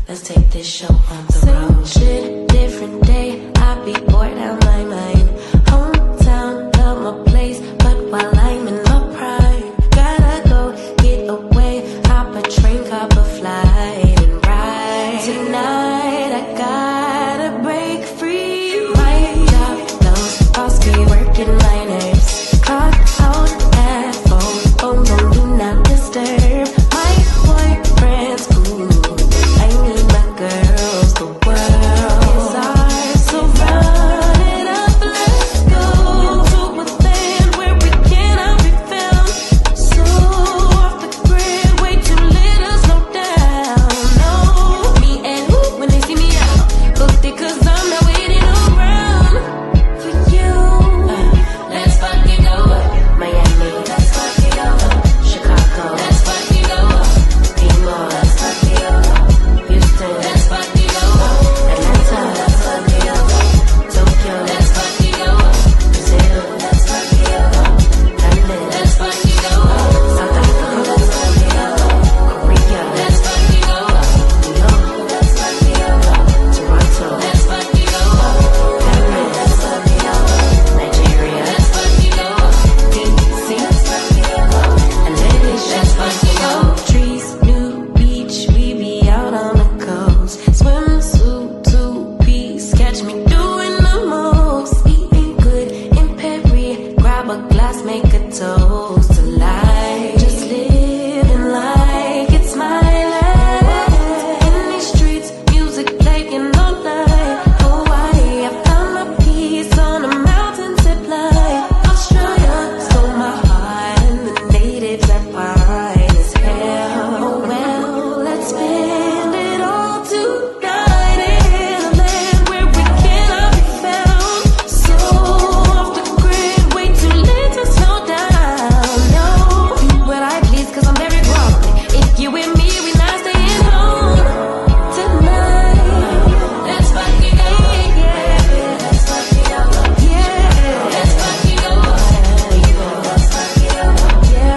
Let's take this show on the road. Shit, different day. I be bored out my mind. Hometown, love my place, but while I'm in my prime, gotta go get away. Hop a train, hop a flight, and ride. Tonight I gotta break free. My job, those boss be working my nerves. Clock out at 4. Oh no, do not disturb. My boyfriend's cool. I need my girls, the world is ours, so run it up, let's go to a land where we cannot be found. So off the grid, way too little, slow down. No, me and who when they see me out, booked it 'cause I'm not waiting around for you. Let's fucking go Miami, let's fucking go Chicago, let's fucking go Pimo, let's fucking go Houston, let's fucking go Atlanta, let's fucking go Tokyo, let's fucking go Brazil, let's fucking go London, let's fucking go South Africa, let's fucking go Korea, let's fucking go New York, let's fucking go Toronto, let's fucking go Paris, let's fucking go Nigeria, let's fucking go DC, let's fucking go LA, let's fucking go trees, new beach, we be out on the coast. Swimsuit, 2-piece, catch me doing the most. Eating good in Paris, grab a glass, make a toast to life. Just living like it's my life. In these streets, music playing all night. Hawaii, I found my peace on a mountain zip line. Australia stole my heart, and the natives are fine as hell. Oh well, let's spend it all tonight in a land where we cannot be found. So off the grid, way too late to slow down. No, do what I please 'cause I'm very grown. If you with me, we not staying home tonight. Let's fucking go, yeah. Let's fucking go, yeah. Let's fucking go, let's fucking go, yeah.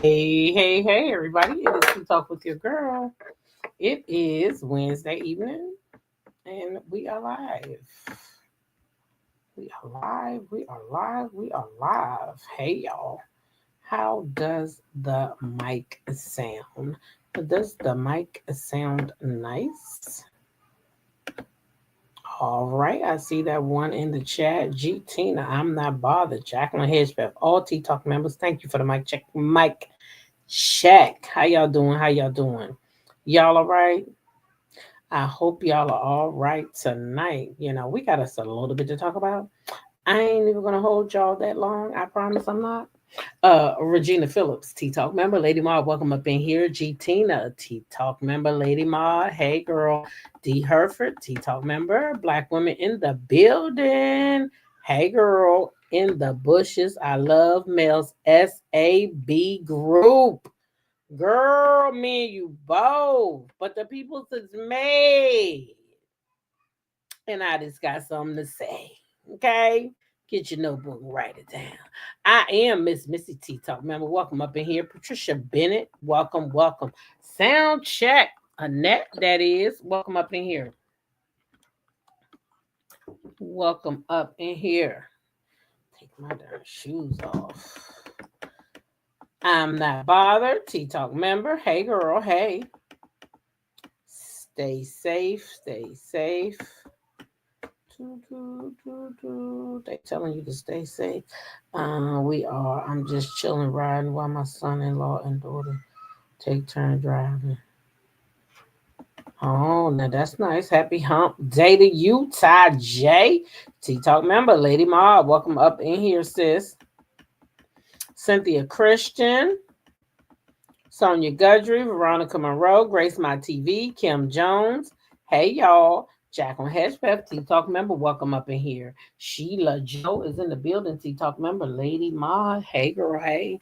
Hey, everybody. It is to talk with your girl. It is Wednesday evening, and we are live. We are live. Hey, y'all. How does the mic sound? Does the mic sound nice? All right, I see that one in the chat. G Tina, I'm not bothered. Jacqueline Hedgepath, all T Talk members, thank you for the mic check. Mic check. How y'all doing? Y'all all right? I hope y'all are all right tonight. You know, we got us a little bit to talk about. I ain't even gonna hold y'all that long. I promise I'm not. Regina Phillips, T Talk member, Lady Maud, welcome up in here. G Tina, T Talk member, Lady Maud, hey girl. D Herford, T Talk member, Black women in the building, hey girl. In the bushes, I love males, SAB group. Girl, me and you both, but the people is made. And I just got something to say, okay? Get your notebook and write it down. I am Miss Missy T Talk. Remember, welcome up in here. Patricia Bennett, welcome. Sound check. Annette, that is. Welcome up in here. Welcome up in here. Take my darn shoes off. I'm not bothered. T Talk member. Hey, girl. Hey. Stay safe. They telling you to stay safe. We are. I'm just chilling, riding while my son-in-law and daughter take turn driving. Oh, now that's nice. Happy hump day to you, Ty J. T Talk member, Lady Maud. Welcome up in here, sis. Cynthia Christian, Sonia Gudry, Veronica Monroe, Grace My TV, Kim Jones. Hey, y'all. Jacqueline Hedgepath, T Talk member, welcome up in here. Sheila Joe is in the building, T Talk member. Lady Ma, hey girl, hey.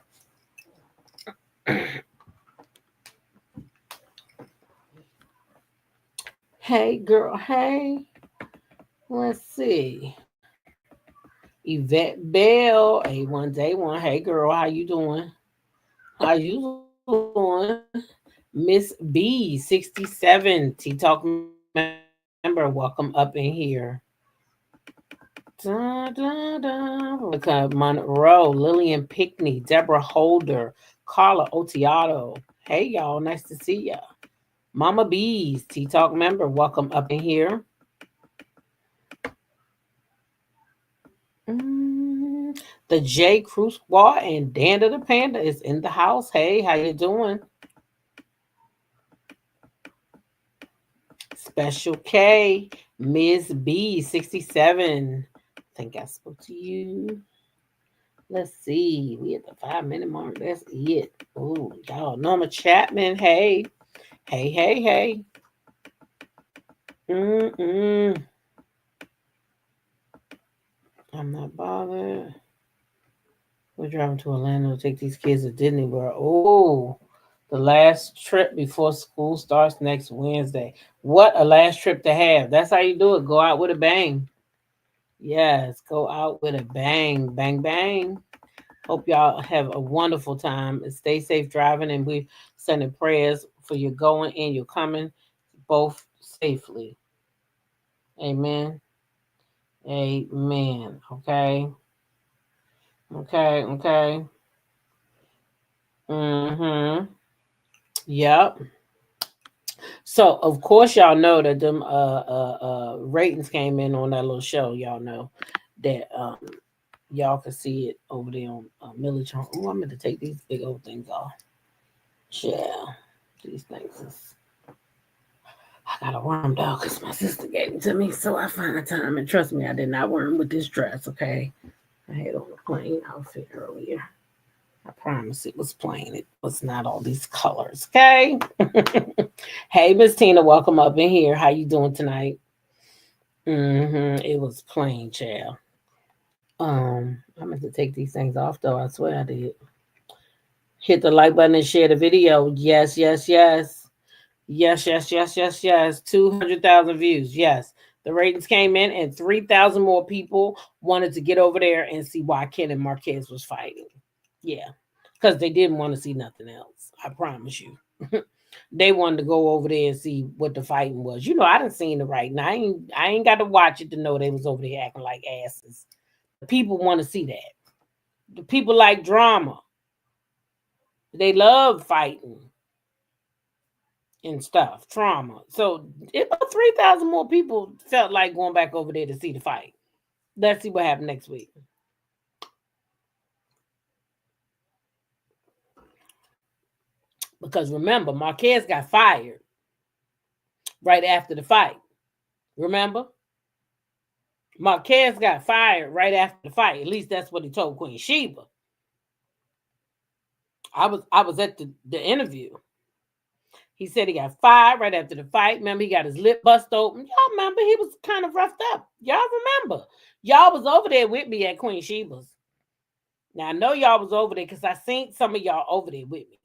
Hey girl, hey. Let's see. Yvette Bell, A1 Day 1. Hey girl, how you doing? Miss B 67 T Talk member, welcome up in here. Monica Monroe, Lillian Pickney, Deborah Holder, Carla Otiato. Hey y'all, nice to see ya. Mama Bees, T Talk member, welcome up in here. The J Crew Squad and Danda the Panda is in the house. Hey, how you doing? Special K, Ms. B 67. I think I spoke to you. Let's see. We at the 5 minute mark. That's it. Oh, y'all. Norma Chapman. Hey. Hey, hey, hey. Mm-mm. I'm not bothered. We're driving to Orlando to take these kids to Disney World. Oh, the last trip before school starts next Wednesday. What a last trip to have. That's how you do it. Go out with a bang. Yes, go out with a bang. Bang, bang. Hope y'all have a wonderful time and stay safe driving. And we're sending prayers for your going and your coming both safely. Amen. Amen. Okay. Okay. Okay. Mm-hmm. Yep. So of course y'all know that them ratings came in on that little show. Y'all know that y'all can see it over there on Military. Oh, I'm going to take these big old things off. Yeah, these things is. I got to worm though because my sister gave them to me, so I find the time. And trust me, I did not worm with this dress. Okay, I had on a plain outfit earlier. I promise it was plain. It was not all these colors. Okay. Hey, Miss Tina, welcome up in here. How you doing tonight? It was plain, child. I'm going to take these things off though. I swear I did. Hit the like button and share the video. Yes, yes, yes. Yes, yes, yes, yes, yes. 200,000 views. Yes. The ratings came in and 3,000 more people wanted to get over there and see why Ken and Marquez was fighting. Yeah. Because they didn't want to see nothing else. I promise you. They wanted to go over there and see what the fighting was. You know, I didn't seen it right now. I ain't got to watch it to know they was over there acting like asses. The people want to see that. The people like drama. They love fighting and stuff, trauma. So about 3,000 more people felt like going back over there to see the fight. Let's see what happened next week. Because remember, Marquez got fired right after the fight. Remember? Marquez got fired right after the fight. At least that's what he told Queen Sheba. I was at the interview. He said he got fired right after the fight. Remember, he got his lip bust open. Y'all remember he was kind of roughed up. Y'all remember. Y'all was over there with me at Queen Sheba's. Now, I know y'all was over there because I seen some of y'all over there with me.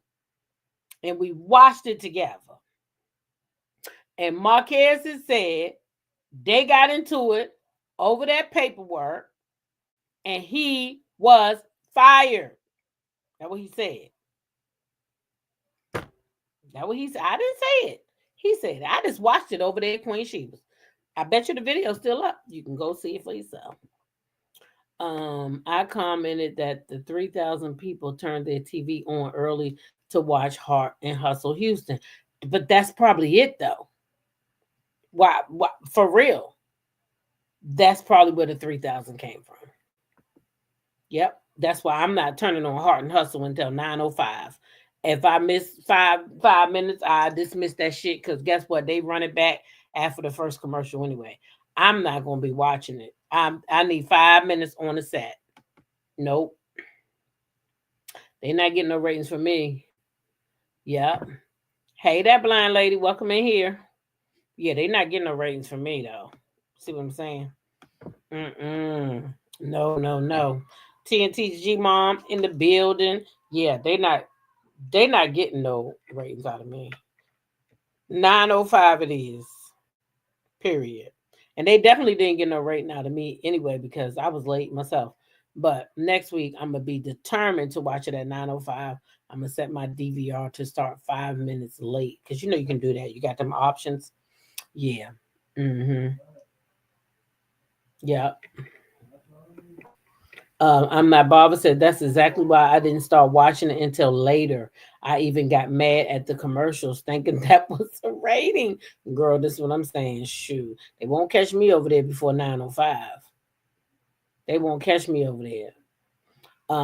And we watched it together. And Marquez has said they got into it over that paperwork and he was fired. That's what he said. That's what he said. I didn't say it. He said it. I just watched it over there at Queen Sheba's. I bet you the video's still up. You can go see it for yourself. I commented that the 3,000 people turned their TV on early to watch Heart and Hustle Houston. But that's probably it, though. Why? For real. That's probably where the 3,000 came from. Yep. That's why I'm not turning on Heart and Hustle until 9:05. If I miss five minutes, I dismiss that shit because guess what? They run it back after the first commercial anyway. I'm not gonna be watching it. I need 5 minutes on the set. Nope. They're not getting no ratings from me. Yep. Hey, that blind lady, welcome in here. Yeah, they're not getting no ratings from me though. See what I'm saying? No, no, no. TNTG mom in the building. Yeah, they're not getting no ratings out of me. 9:05 it is. Period. And they definitely didn't get no rating out of me anyway because I was late myself. But next week I'm gonna be determined to watch it at 9:05. I'm gonna set my DVR to start 5 minutes late because you know you can do that. You got them options. Yeah. Mm-hmm. Yeah. I'm not Barbara said that's exactly why I didn't start watching it until later. I even got mad at the commercials thinking that was a rating. Girl, this is what I'm saying. Shoot. They won't catch me over there before 9:05. They won't catch me over there.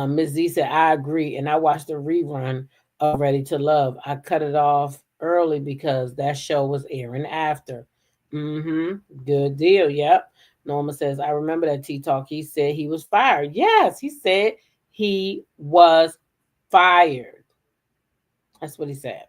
Ms. Z said, I agree. And I watched the rerun of Ready to Love. I cut it off early because that show was airing after. Mm-hmm. Good deal. Yep. Norma says, I remember that T Talk. He said he was fired. Yes, he said he was fired. That's what he said.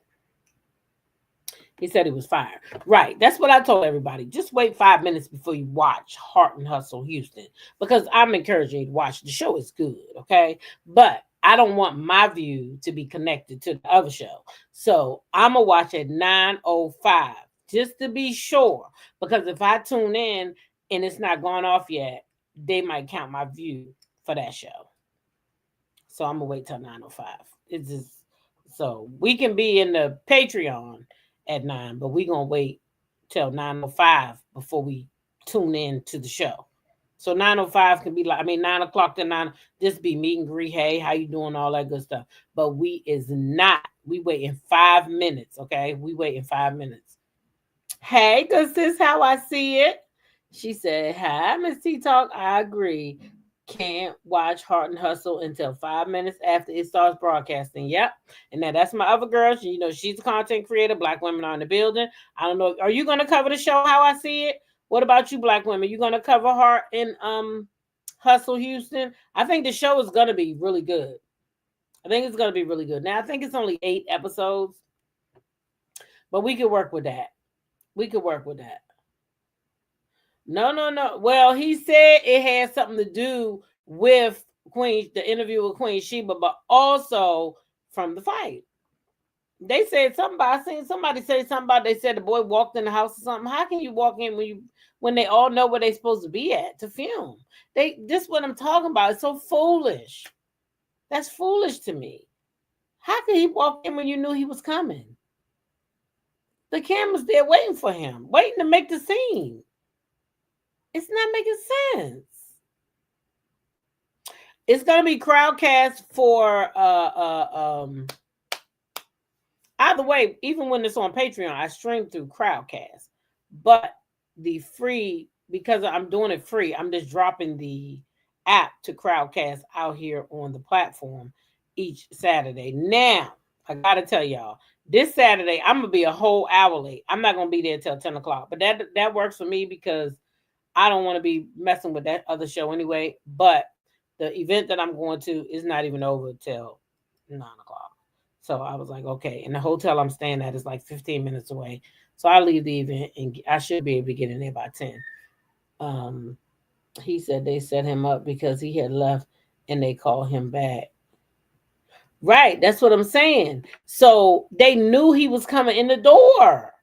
He said he was fired. Right. That's what I told everybody. Just wait 5 minutes before you watch Heart and Hustle Houston because I'm encouraging you to watch. The show is good. Okay. But I don't want my view to be connected to the other show. So I'm going to watch at 9:05 just to be sure. Because if I tune in and it's not gone off yet, they might count my view for that show. So I'm going to wait till 9:05. It's just so we can be in the Patreon at 9, but we're gonna wait till 9:05 before we tune in to the show. So 9:05 can be like 9 o'clock to 9, just be meet and greet, hey, how you doing, all that good stuff. But we is not, we waiting 5 minutes, okay? We waiting 5 minutes. Hey, this is how I see it. She said, hi, Miss T Talk. I agree. Can't watch Heart and Hustle until 5 minutes after it starts broadcasting. Yep. And now that's my other girl. She's a content creator. Black women are in the building. I don't know. Are you going to cover the show how I see it? What about you, black women? You going to cover Heart and Hustle Houston? I think the show is going to be really good. I think it's going to be really good. Now, I think it's only 8 episodes, but we could work with that. We could work with that. No, no, no. Well, he said it had something to do with the interview with Queen Sheba, but also from the fight. They said something about, I seen somebody say something about, they said the boy walked in the house or something. How can you walk in when they all know where they're supposed to be at to film? This what I'm talking about. It's so foolish. That's foolish to me. How could he walk in when you knew he was coming? The camera's there waiting for him, waiting to make the scene. It's not making sense. It's gonna be crowdcast for either way, even when it's on Patreon, I stream through Crowdcast. But the free, because I'm doing it free, I'm just dropping the app to Crowdcast out here on the platform each Saturday. Now, I gotta tell y'all, this Saturday, I'm gonna be a whole hour late. I'm not gonna be there till 10 o'clock. But that works for me because I don't want to be messing with that other show anyway. But the event that I'm going to is not even over till 9 o'clock. So I was like, okay. And the hotel I'm staying at is like 15 minutes away. So I leave the event and I should be able to get in there by 10. He said they set him up because he had left and they called him back. Right. That's what I'm saying. So they knew he was coming in the door.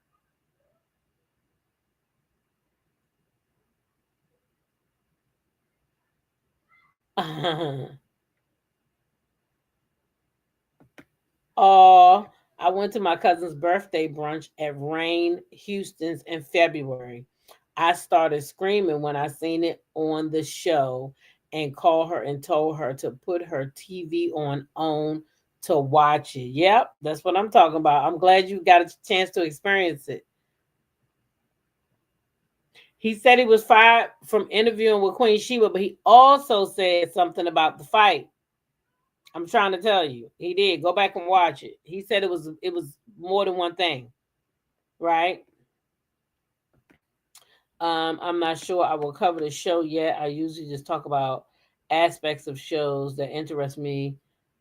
Oh, I went to my cousin's birthday brunch at Rain Houston's in February. I started screaming when I seen it on the show and called her and told her to put her TV on to watch it. Yep, that's what I'm talking about. I'm glad you got a chance to experience it. He said he was fired from interviewing with Queen Sheba, but he also said something about the fight. I'm trying to tell you, he did. Go back and watch it. He said it was more than one thing, right? I'm not sure I will cover the show yet. I usually just talk about aspects of shows that interest me,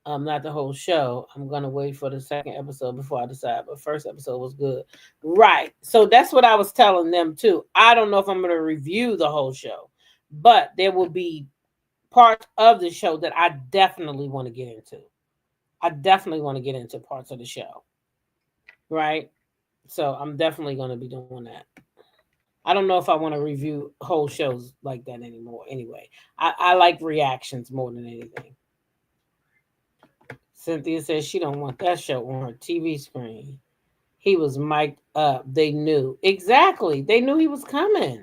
not the whole show. I'm gonna wait for the second episode before I decide. But first episode was good, right? So that's what I was telling them too. I don't know if I'm gonna review the whole show, but there will be parts of the show that I definitely want to get into. I definitely want to get into parts of the show. Right? So I'm definitely going to be doing that. I don't know if I want to review whole shows like that anymore. Anyway, I like reactions more than anything. Cynthia says she don't want that show on her TV screen. He was mic'd up. They knew. Exactly. They knew he was coming.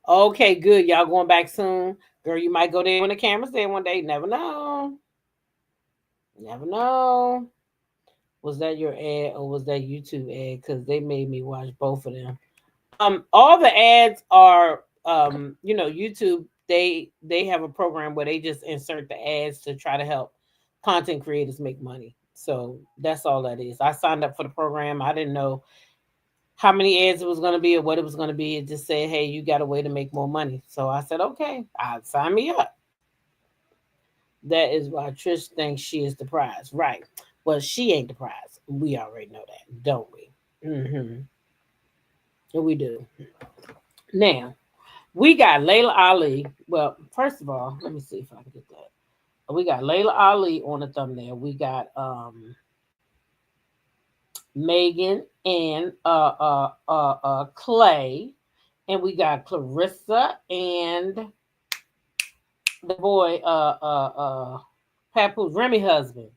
Okay, good. Y'all going back soon? Girl, you might go there when the camera's there one day. Never know. Never know. Was that your ad or was that YouTube ad? Because they made me watch both of them. All the ads are YouTube. They have a program where they just insert the ads to try to help content creators make money. So that's all that is. I signed up for the program. I didn't know how many ads it was going to be or what it was going to be. It just said, hey, you got a way to make more money. So I said, okay, I'll sign me up. That is why Trish thinks she is the prize. Right. Well, she ain't the prize. We already know that, don't we? We do. Now, we got Layla Ali. Well, first of all, let me see if I can get that. We got Layla Ali on the thumbnail. We got Megan and Clay, and we got Clarissa and the boy Papoose, Remy husband.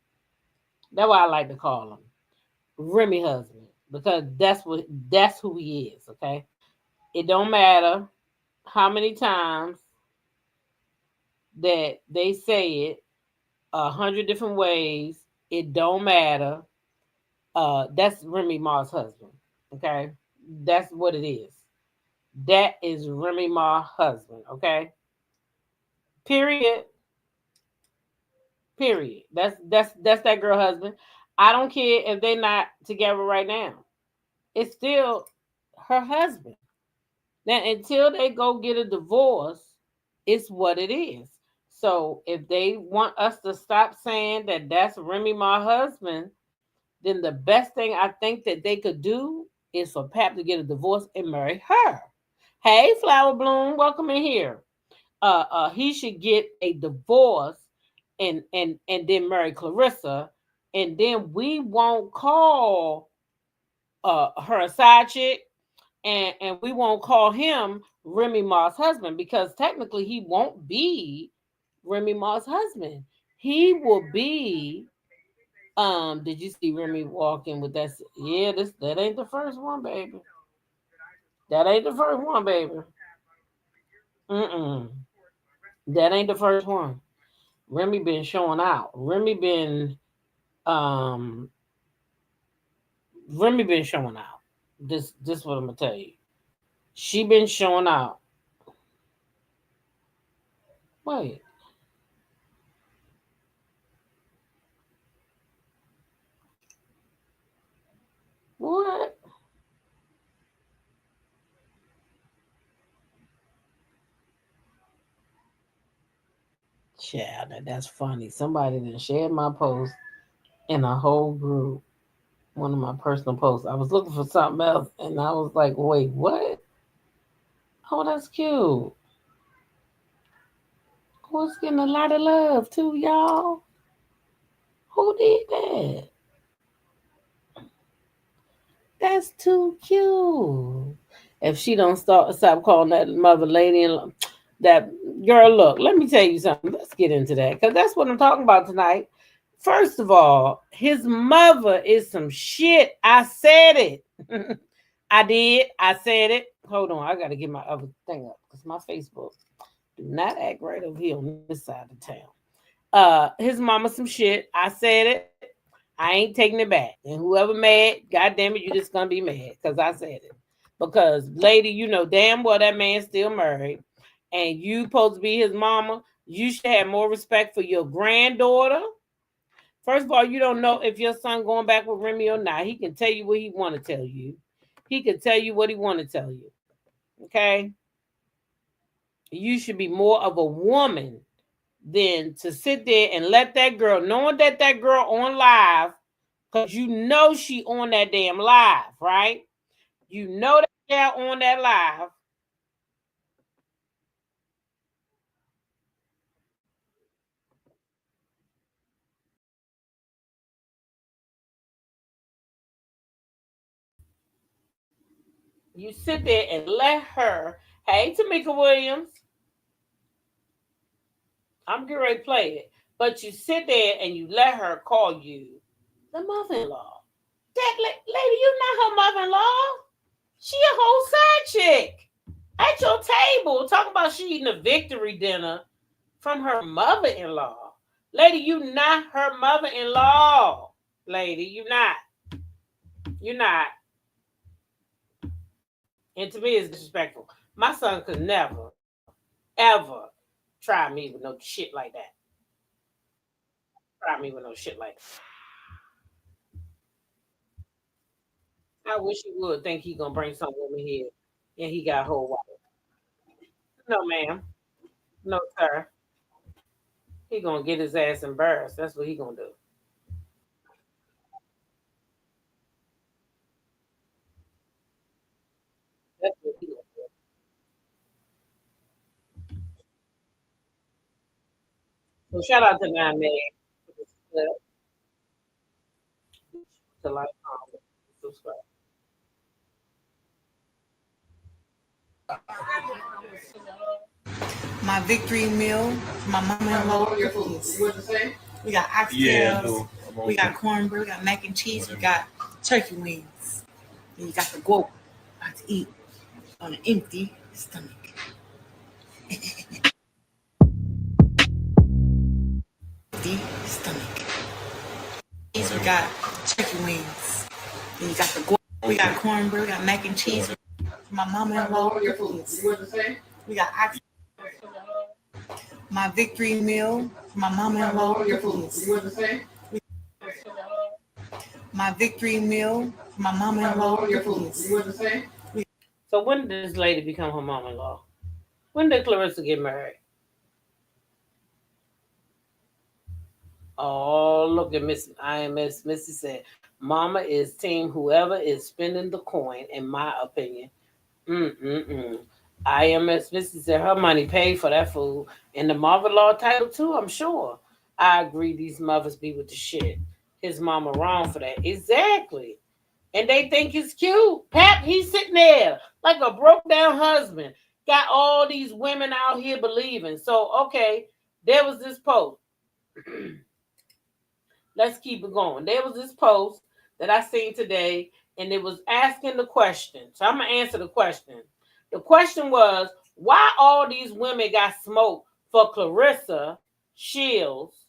That's what I like to call him, Remy husband, because that's who he is. Okay, it don't matter how many times that they say it 100 different ways. It don't matter. That's Remy Ma's husband. Okay, that's what it is. That is Remy Ma's husband. Okay, period. Period. That's that girl husband. I don't care if they're not together right now. It's still her husband. Now until they go get a divorce, it's what it is. So if they want us to stop saying that that's Remy my husband, then the best thing I think that they could do is for Pap to get a divorce and marry her. Hey, Flower Bloom, welcome in here. He should get a divorce and then marry Clarissa, and then we won't call her a side chick, and we won't call him Remy Ma's husband because technically he won't be Remy Ma's husband. He will be. Did you see Remy walking with that? Yeah, that ain't the first one, baby. That ain't the first one, baby. Mm-mm. That ain't the first one. Remy been showing out. Um Remy been showing out. This what I'm gonna tell you. She been showing out. Wait, what? Child, that's funny. Somebody done shared my post in a whole group. One of my personal posts. I was looking for something else and I was like, wait, what? Oh, that's cute. Who's getting a lot of love too, y'all? Who did that? That's too cute. If she don't stop calling that mother lady and that girl, look, let me tell you something. Let's get into that because that's what I'm talking about tonight. First of all, his mother is some shit. I said it. I did. I said it. Hold on, I gotta get my other thing up because my Facebook do not act right over here on this side of town. His mama some shit. I said it. I ain't taking it back. And whoever mad, God damn it, you just gonna be mad because I said it. Because lady, you know damn well that man's still married, and you supposed to be his mama. You should have more respect for your granddaughter. First of all, you don't know if your son going back with Remy or not. He can tell you what he want to tell you. He can tell you what he want to tell you. Okay, you should be more of a woman than to sit there and let that girl, knowing that that girl on live, because you know she on that damn live, right? You know that girl on that live. You sit there and let her, hey, Tamika Williams, I'm getting ready to play it. But you sit there and you let her call you the mother-in-law. That lady, you not her mother-in-law. She a whole side chick at your table talking about she eating a victory dinner from her mother-in-law. Lady, you not her mother-in-law. Lady, you not. You not. And to me, it's disrespectful. My son could never, ever try me with no shit like that. Try me with no shit like that. I wish he would think he gonna bring some woman here and he got a whole wife. No, ma'am. No, sir. He gonna get his ass embarrassed. That's what he gonna do. That's what he gonna do. So shout out to Nine Man to like subscribe. My victory meal, my mama-in-law cookies. We got oxtails, we got cornbread, we got mac and cheese, we got turkey wings. And you got the guac about to eat on an empty stomach. Empty stomach. We got turkey wings. And you got the guac, we got cornbread, we got mac and cheese. My mama-in-law cookies. We got oxtails. My victory meal, my mama-in-law cookies. My victory meal, my mama-in-law cookies. So when did this lady become her mom-in-law? When did Clarissa get married? Oh, look at Miss IMS. Missy said, "Mama is team whoever is spending the coin." In my opinion, mm. IMS Missy said her money paid for that food and the mother-in-law title too. I'm sure. I agree. These mothers be with the shit. His mama wrong for that. Exactly. And they think it's cute. Pap, he's sitting there like a broke down husband. Got all these women out here believing. So, okay, there was this post. Let's keep it going. There was this post that I seen today, and it was asking the question. So I'm going to answer the question. The question was, why all these women got smoked for Clarissa Shields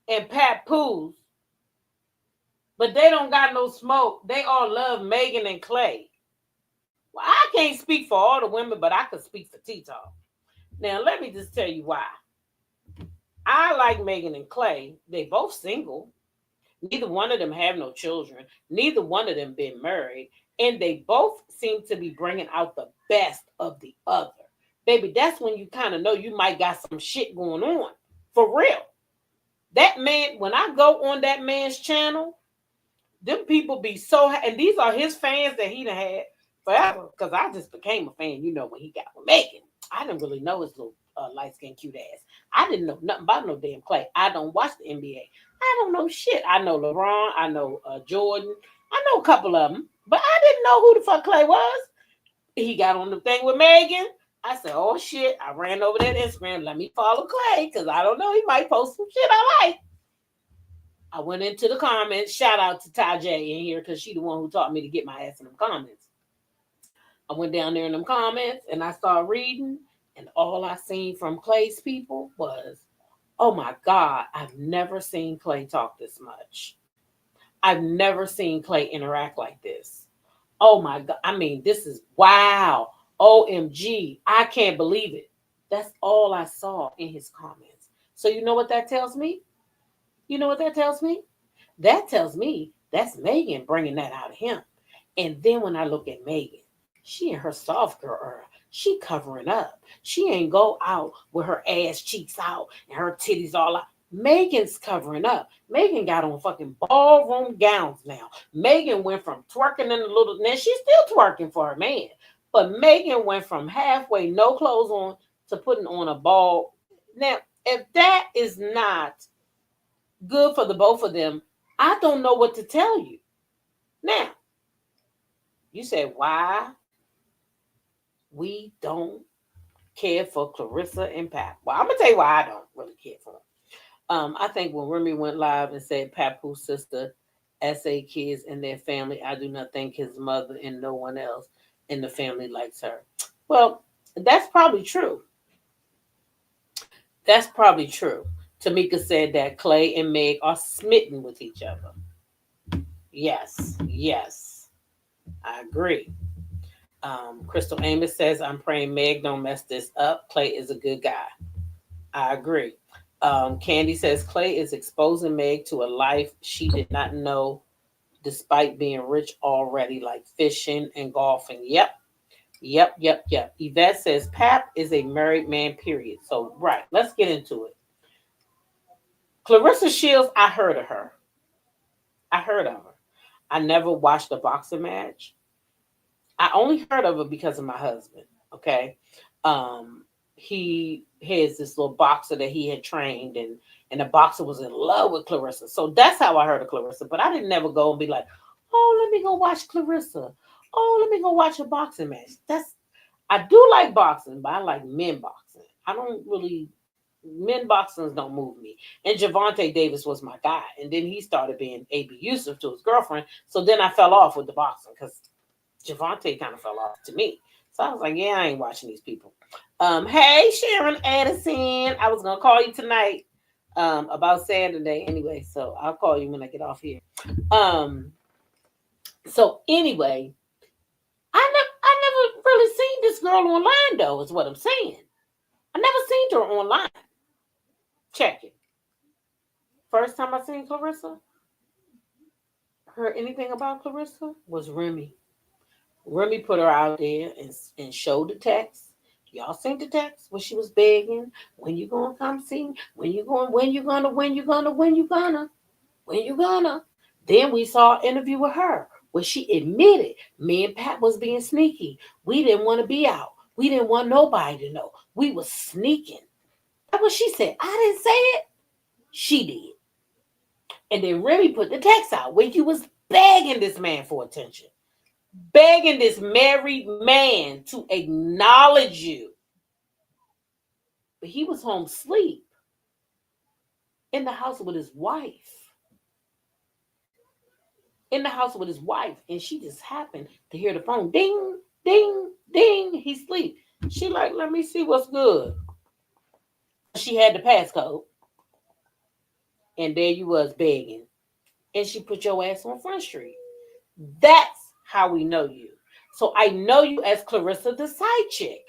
and Pat Poos, but they don't got no smoke. They all love Megan and Clay. Well, I can't speak for all the women, but I could speak for T-Talk. Now, let me just tell you why. I like Megan and Clay. They both single. Neither one of them have no children. Neither one of them been married. And they both seem to be bringing out the best of the other. Baby, that's when you kind of know you might got some shit going on. For real. That man, when I go on that man's channel, them people be so, and these are his fans that he done had forever. Because I just became a fan, when he got with Megan. I didn't really know his little light-skinned cute ass. I didn't know nothing about no damn Clay. I don't watch the NBA. I don't know shit. I know LeBron. I know Jordan. I know a couple of them. But I didn't know who the fuck Clay was. He got on the thing with Megan. I said, oh shit. I ran over there to Instagram. Let me follow Clay. Because I don't know. He might post some shit I like. I went into the comments. Shout out to Ty J in here. Because she the one who taught me to get my ass in them comments. I went down there in them comments. And I started reading. And all I seen from Clay's people was, oh my God, I've never seen Clay talk this much. I've never seen Clay interact like this. Oh my God. I mean, this is wow. OMG. I can't believe it. That's all I saw in his comments. So you know what that tells me? You know what that tells me? That tells me that's Megan bringing that out of him. And then when I look at Megan, she in her soft girl era. She covering up. She ain't go out with her ass cheeks out and her titties all out. Megan's covering up. Megan got on fucking ballroom gowns now. Megan went from twerking in the little, now she's still twerking for her man. But Megan went from halfway no clothes on to putting on a ball. Now, if that is not good for the both of them, I don't know what to tell you. Now, You said why we don't care for Clarissa and Pap. Well, I'm gonna tell you why I don't really care for them. I think when Remy went live and said Papoose sister, SA kids and their family, I do not think his mother and no one else in the family likes her. Well, that's probably true. That's probably true. Tamika said that Clay and Meg are smitten with each other. Yes, yes, I agree. Crystal Amos says, I'm praying Meg don't mess this up. Clay is a good guy. I agree. Candy says, Clay is exposing Meg to a life she did not know despite being rich already, like fishing and golfing. Yep, yep, yep, yep. Yvette says, Pap is a married man, period. So, right, let's get into it. Clarissa Shields, I heard of her. I heard of her. I never watched a boxing match. I only heard of it because of my husband. Okay. He has this little boxer that he had trained, and the boxer was in love with Clarissa. So that's how I heard of Clarissa. But I didn't never go and be like, oh, let me go watch Clarissa. Oh, let me go watch a boxing match. I do like boxing, but I like men boxing. I don't really men boxings don't move me. And Javante Davis was my guy. And then he started being A.B. Yusuf to his girlfriend. So then I fell off with the boxing because Javante kind of fell off to me. So I was like, yeah, I ain't watching these people. Hey, Sharon Addison. I was going to call you tonight about Saturday anyway. So I'll call you when I get off here. So anyway, I never really seen this girl online, though, is what I'm saying. I never seen her online. Check it. First time I seen Clarissa, heard anything about Clarissa, was Remy. Remy put her out there and showed the text. Y'all seen the text where she was begging, when you gonna come see me? When you gonna? Then we saw an interview with her where she admitted me and Pat was being sneaky. We didn't want to be out. We didn't want nobody to know. We was sneaking. That's what she said. I didn't say it. She did. And then Remy put the text out where you was begging this man for attention. Begging this married man to acknowledge you. But he was home asleep in the house with his wife. And she just happened to hear the phone. Ding, ding, ding. He sleep. She like, let me see what's good. She had the passcode. And there you was begging. And she put your ass on Front Street. That's how we know you. So I know you as Clarissa the side chick.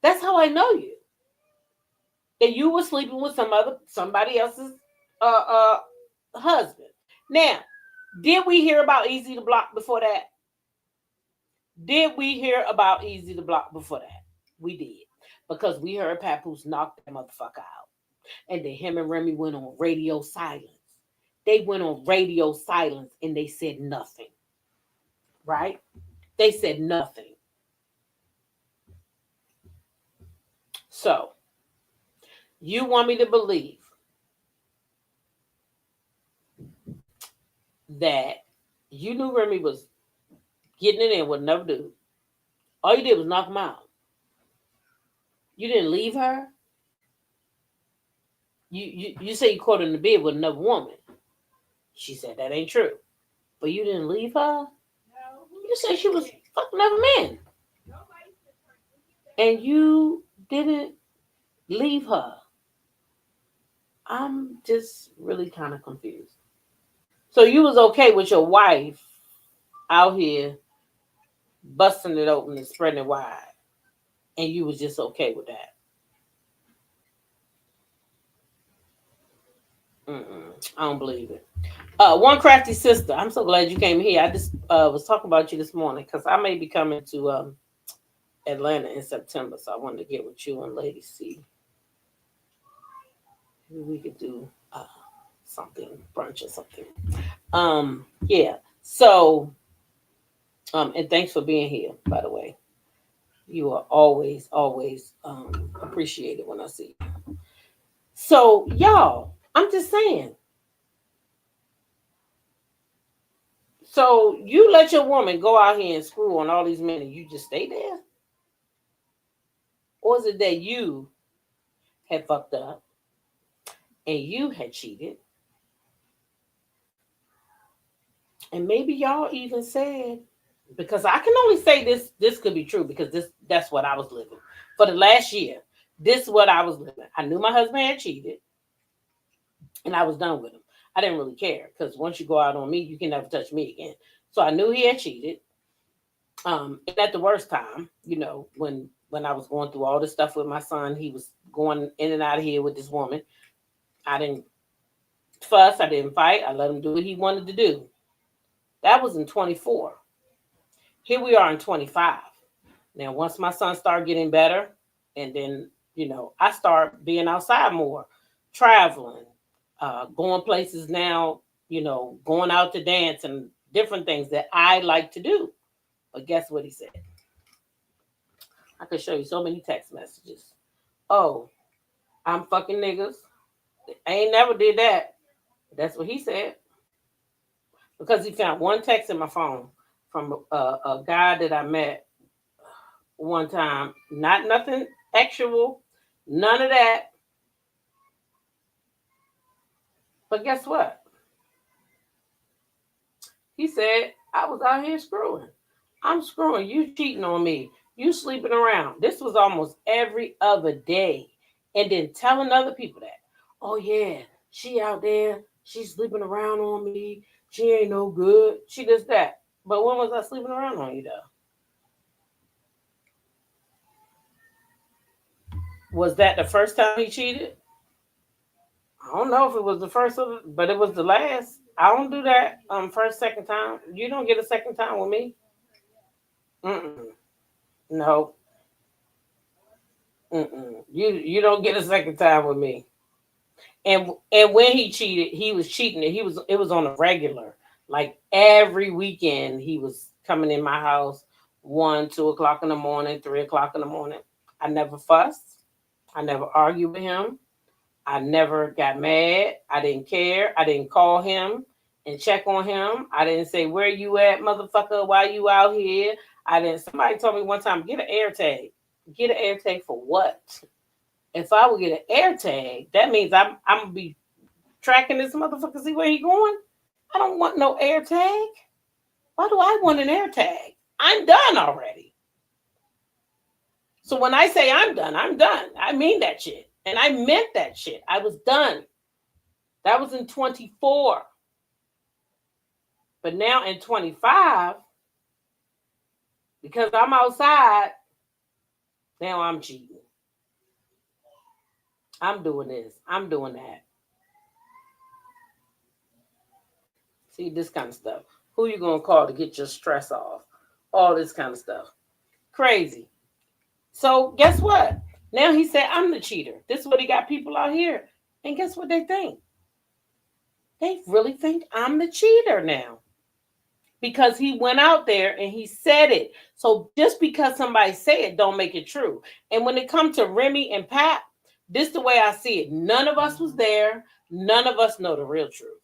That's how I know you. That you were sleeping with somebody else's husband. Now, did we hear about Easy to Block before that? We did. Because we heard Papoose knock that motherfucker out. And then him and Remy went on radio silence. They went on radio silence and they said nothing. Right? They said nothing. So, you want me to believe that you knew Remy was getting it in with another dude. All you did was knock him out. You didn't leave her. You say you caught her in the bed with another woman. She said that ain't true. But you didn't leave her? You said she was fucking other men. And you didn't leave her. I'm just really kind of confused. So you was okay with your wife out here busting it open and spreading it wide. And you was just okay with that. I don't believe it. One crafty sister. I'm so glad you came here. I just was talking about you this morning because I may be coming to Atlanta in September. So I wanted to get with you and Lady C. Maybe we could do something, brunch or something. Yeah. So, and thanks for being here, by the way. You are always appreciated when I see you. So, y'all, I'm just saying. So you let your woman go out here and screw on all these men and you just stay there? Or is it that you had fucked up and you had cheated? And maybe y'all even said, because I can only say this could be true because that's what I was living. For the last year, this is what I was living. I knew my husband had cheated and I was done with him. I didn't really care because once you go out on me, you can never touch me again. So I knew he had cheated. And at the worst time, when I was going through all this stuff with my son, he was going in and out of here with this woman. I didn't fuss. I didn't fight. I let him do what he wanted to do. That was in 24. Here we are in 25. Now, once my son started getting better, and then, I start being outside more, traveling, going places now, going out to dance and different things that I like to do. But guess what he said? I could show you so many text messages. Oh, I'm fucking niggas. I ain't never did that. That's what he said. Because he found one text in my phone from a guy that I met one time. Not nothing actual. None of that. But guess what? He said, I was out here screwing. I'm screwing. You cheating on me. You sleeping around. This was almost every other day. And then telling other people that. Oh, yeah, she out there. She's sleeping around on me. She ain't no good. She does that. But when was I sleeping around on you, though? Was that the first time he cheated? I don't know if it was the first, but it was the last. I don't do that first, second time. You don't get a second time with me. No. You don't get a second time with me. And when he cheated, he was cheating. It was on a regular. Like every weekend, he was coming in my house 1, 2 o'clock in the morning, 3 o'clock in the morning. I never fussed. I never argued with him. I never got mad. I didn't care. I didn't call him and check on him. I didn't say, where you at, motherfucker? Why you out here? Somebody told me one time, get an air tag. Get an air tag for what? If I would get an air tag, that means I'm going to be tracking this motherfucker, see where he going? I don't want no air tag. Why do I want an air tag? I'm done already. So when I say I'm done, I'm done. I mean that shit. And I meant that shit. I was done. That was in 24. But now in 25, because I'm outside, now I'm cheating. I'm doing this. I'm doing that. See, this kind of stuff. Who you going to call to get your stress off? All this kind of stuff. Crazy. So guess what? Now he said, I'm the cheater. This is what he got people out here. And guess what they think? They really think I'm the cheater now. Because he went out there and he said it. So just because somebody say it, don't make it true. And when it comes to Remy and Pat, this is the way I see it. None of us was there. None of us know the real truth.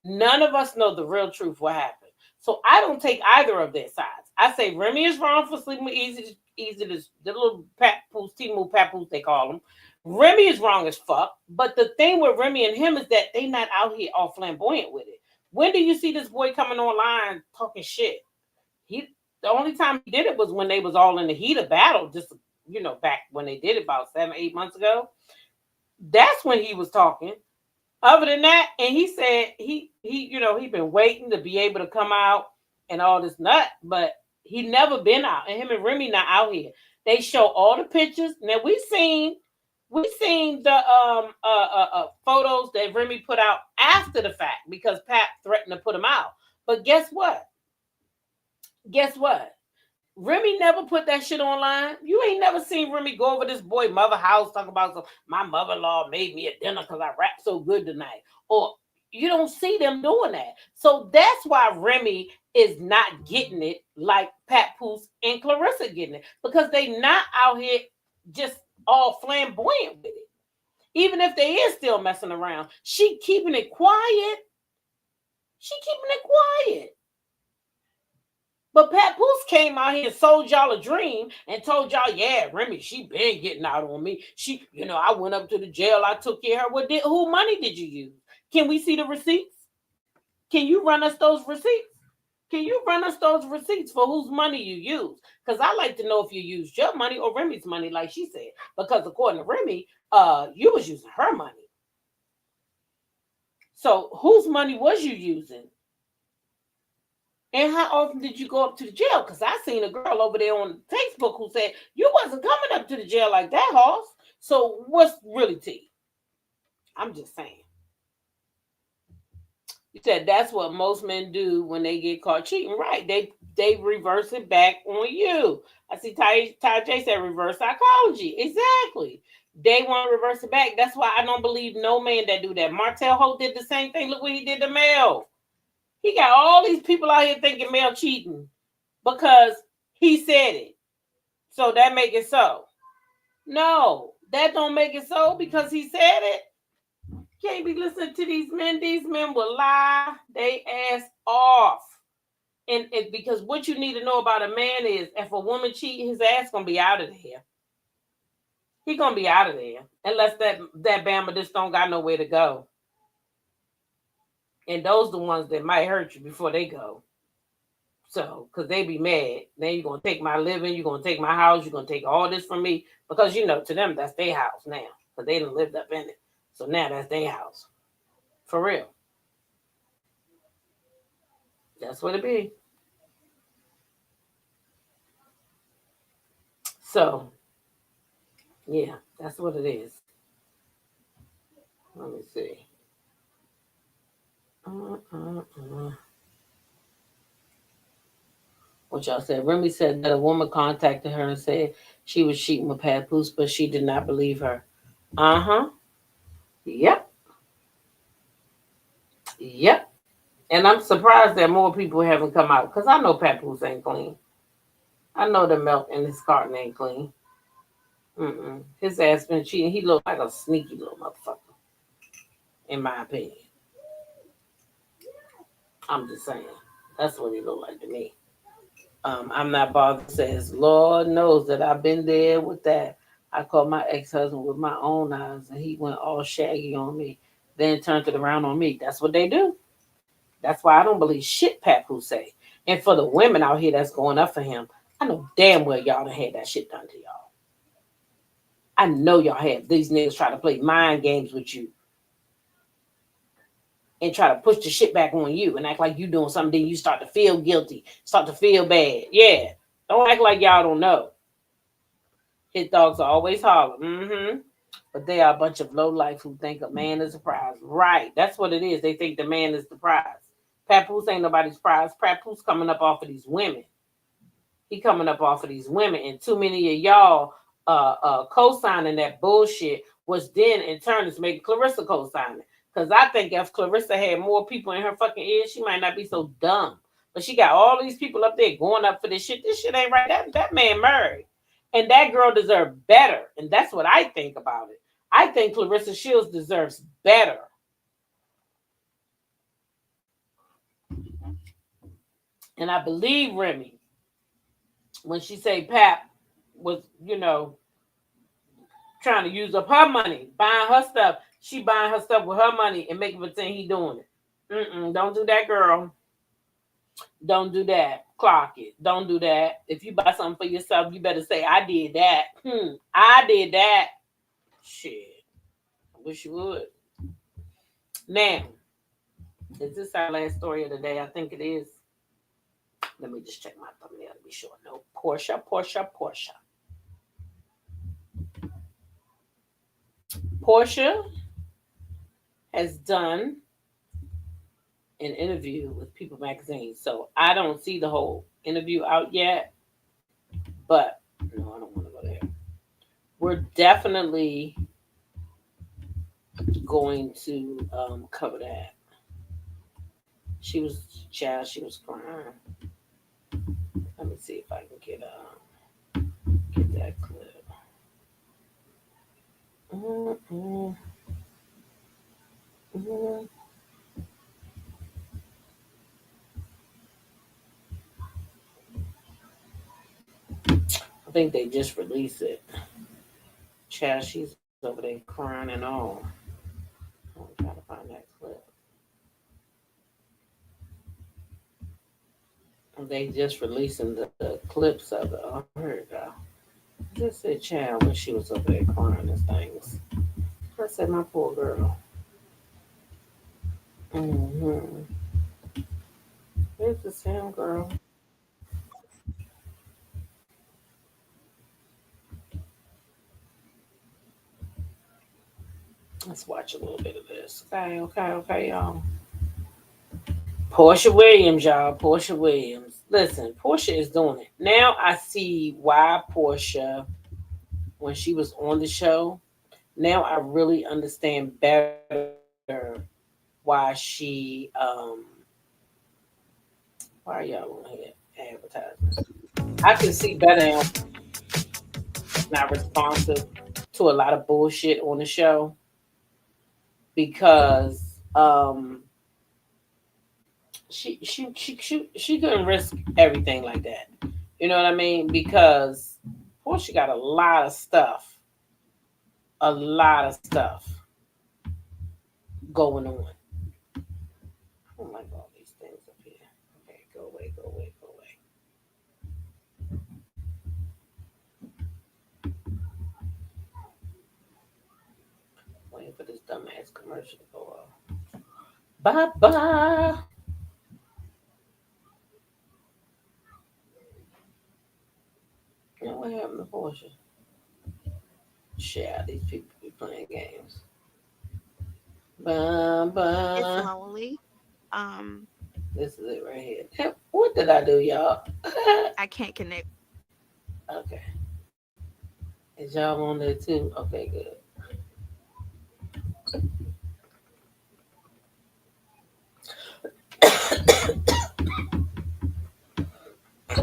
None of us know the real truth what happened. So I don't take either of their sides. I say Remy is wrong for sleeping with easy the little papoose, Timu papoose they call them. Remy is wrong as fuck. But the thing with Remy and him is that they not out here all flamboyant with it. When do you see this boy coming online talking shit? The only time he did it was when they was all in the heat of battle, just back when they did it about 7-8 months ago. That's when he was talking. Other than that, and he said he been waiting to be able to come out and all this nut, but he never been out. And him and Remy not out here. They show all the pictures. Now we seen the photos that Remy put out after the fact because Pat threatened to put them out. But guess what? Remy never put that shit online. You ain't never seen Remy go over this boy mother house talk about my mother-in-law made me a dinner because I rapped so good tonight. Or you don't see them doing that. So that's why Remy is not getting it like Pat Poose and Clarissa getting it. Because they not out here just all flamboyant with it. Even if they is still messing around, she keeping it quiet. came out here and sold y'all a dream and told y'all, yeah, Remy, she been getting out on me. She, I went up to the jail. I took care of her. Who money did you use? Can we see the receipts? Can you run us those receipts? Can you run us those receipts for whose money you use? Because I like to know if you used your money or Remy's money, like she said. Because according to Remy, you was using her money. So whose money was you using? And how often did you go up to the jail? Because I seen a girl over there on Facebook who said you wasn't coming up to the jail like that, Hoss. So what's really tea? I'm just saying. You said that's what most men do when they get caught cheating. Right. They reverse it back on you. I see Ty J said reverse psychology. Exactly. They want to reverse it back. That's why I don't believe no man that do that. Martell Holt did the same thing. Look what he did to Mel. He got all these people out here thinking Mel cheating because he said it. So that make it so. No, that don't make it so because he said it. Can't be listening to these men. These men will lie they ass off. And because what you need to know about a man is if a woman cheat, his ass gonna be out of there. He gonna be out of there. Unless that Bama just don't got nowhere to go. And those the ones that might hurt you before they go. So, because they be mad. Then you're gonna take my living, you're gonna take my house, you're gonna take all this from me. Because to them, that's their house now. Because they done lived up in it. So now that's their house. For real. That's what it be. So, yeah, that's what it is. Let me see. What y'all said? Remy said that a woman contacted her and said she was cheating with Papoose, but she did not believe her. Yep. And I'm surprised that more people haven't come out because I know Papoose ain't clean. I know the milk in his carton ain't clean. His ass been cheating. He looked like a sneaky little motherfucker, in my opinion. I'm just saying. That's what he looked like to me. I'm not bothered. Says, Lord knows that I've been there with that. I caught my ex-husband with my own eyes, and he went all shaggy on me, then turned it around on me. That's what they do. That's why I don't believe shit Papoose say. And for the women out here that's going up for him, I know damn well y'all done had that shit done to y'all. I know y'all have. These niggas try to play mind games with you and try to push the shit back on you and act like you doing something, then you start to feel guilty, start to feel bad. Yeah. Don't act like y'all don't know. His dogs are always hollering. But they are a bunch of lowlife who think a man is a prize. Right. That's what it is. They think the man is the prize. Papoose ain't nobody's prize. Papoose coming up off of these women. He coming up off of these women. And too many of y'all co-signing that bullshit, which then in turn is making Clarissa co-signing. Because I think if Clarissa had more people in her fucking ears, she might not be so dumb. But she got all these people up there going up for this shit. This shit ain't right. That man married. And that girl deserved better. And that's what I think about it. I think Clarissa Shields deserves better. And I believe Remy when she say Pap was, trying to use up her money, buying her stuff. She buying her stuff with her money and making pretend he doing it. Don't do that, girl. Don't do that. Clock it. Don't do that. If you buy something for yourself, you better say, I did that. I did that. Shit. I wish you would. Now, is this our last story of the day? I think it is. Let me just check my thumbnail to be sure. No, Porsha. Porsha has done an interview with People Magazine. So I don't see the whole interview out yet. But no, I don't want to go there. We're definitely going to cover that. She was crying. Let me see if I can get that clip. I think they just released it. Child, she's over there crying and all. I'm trying to find that clip. They just releasing the clips of it. Oh, here we go. Just said child when she was over there crying and things. I said, my poor girl. Mm-hmm. Here's the same girl. Let's watch a little bit of this. Okay, okay, okay, y'all. Porsha Williams, y'all. Porsha Williams. Listen, Porsha is doing it. Now I see why Porsha, when she was on the show, now I really understand better why why are y'all on here advertising? I can see better now not responsive to a lot of bullshit on the show because she couldn't risk everything like that. You know what I mean? Because Portia got a lot of stuff going on. I don't like all these things up here. Okay, go away, go away, go away. Waiting for this dumbass commercial to go off. Bye bye. You know what happened to Portia? Shit, these people be playing games. Bye It's bye. lonely. Um, This is it right here. Hey, what did I do, y'all? I can't connect. Okay. Is y'all on there too? Okay, good.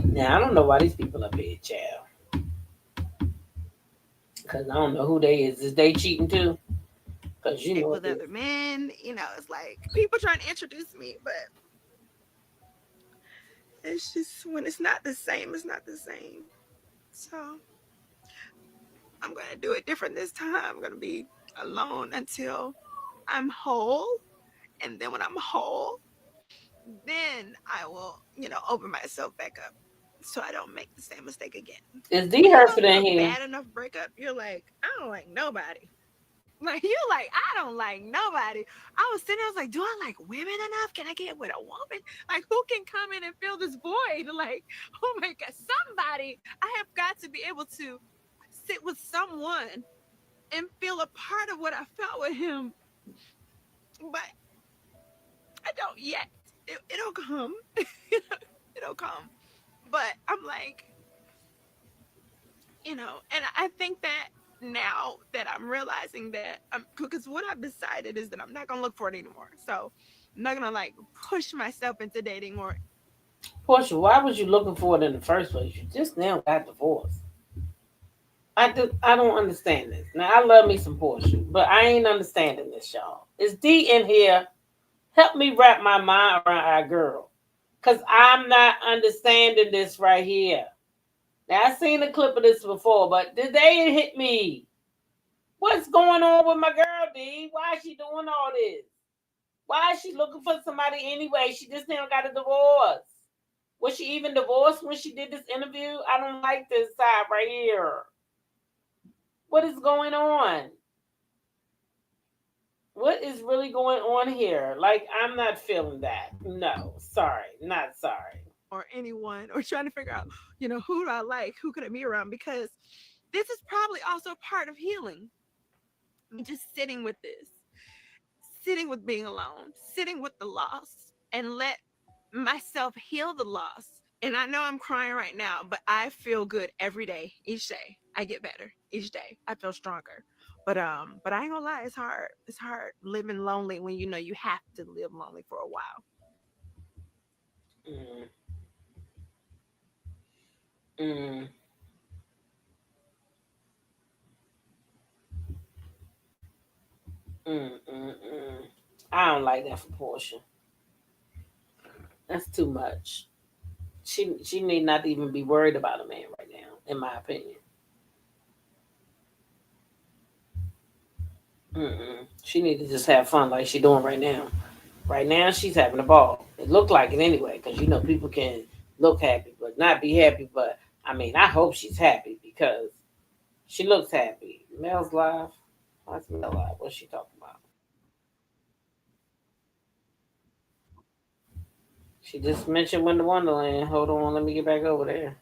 Now I don't know why these people up here, child. Cause I don't know who they is. Is they cheating too? Cause you know Connect what with this. other men. It's like people trying to introduce me, but it's just when it's not the same, it's not the same. So I'm gonna do it different this time. I'm gonna be alone until I'm whole, and then when I'm whole, then I will, open myself back up, so I don't make the same mistake again. Is When D you go Herford through in a here? bad enough breakup, you're like, I don't like nobody. Like you like, I don't like nobody. I was sitting there, I was like, do I like women enough? Can I get with a woman? Like who can come in and fill this void? Like, oh my God, somebody. I have got to be able to sit with someone and feel a part of what I felt with him. But I don't yet. It'll come. It'll come. But I'm like, and I think that now that I'm realizing that because what I've decided is that I'm not gonna look for it anymore. So I'm not gonna like push myself into dating or Portia, why was you looking for it in the first place? You just now got divorced. I don't understand this. Now I love me some Portia, but I ain't understanding this, y'all. Is D in here? Help me wrap my mind around our girl. Cause I'm not understanding this right here. Now I seen a clip of this before, but did they hit me? What's going on with my girl, D? Why is she doing all this? Why is she looking for somebody anyway? She just now got a divorce. Was she even divorced when she did this interview? I don't like this side right here. What is going on? What is really going on here? Like, I'm not feeling that. No, sorry, not sorry. anyone or trying to figure out, who do I like? Who could I be around? Because this is probably also part of healing. Just sitting with this, sitting with being alone, sitting with the loss, and let myself heal the loss. And I know I'm crying right now, but I feel good every day, each day. I get better each day. I feel stronger. But I ain't gonna lie, it's hard. It's hard living lonely when you know you have to live lonely for a while. Mm, mm, mm. I don't like that for Portia. That's too much. She need not even be worried about a man right now. in my opinion. She need to just have fun like she doing right now. Right now, she's having a ball. It looked like it anyway, because you know people can look happy but not be happy. But I mean, I hope she's happy because she looks happy. Mel's live. What's Mel live? What's she talking about? She just mentioned Winter Wonderland. Hold on, let me get back over there.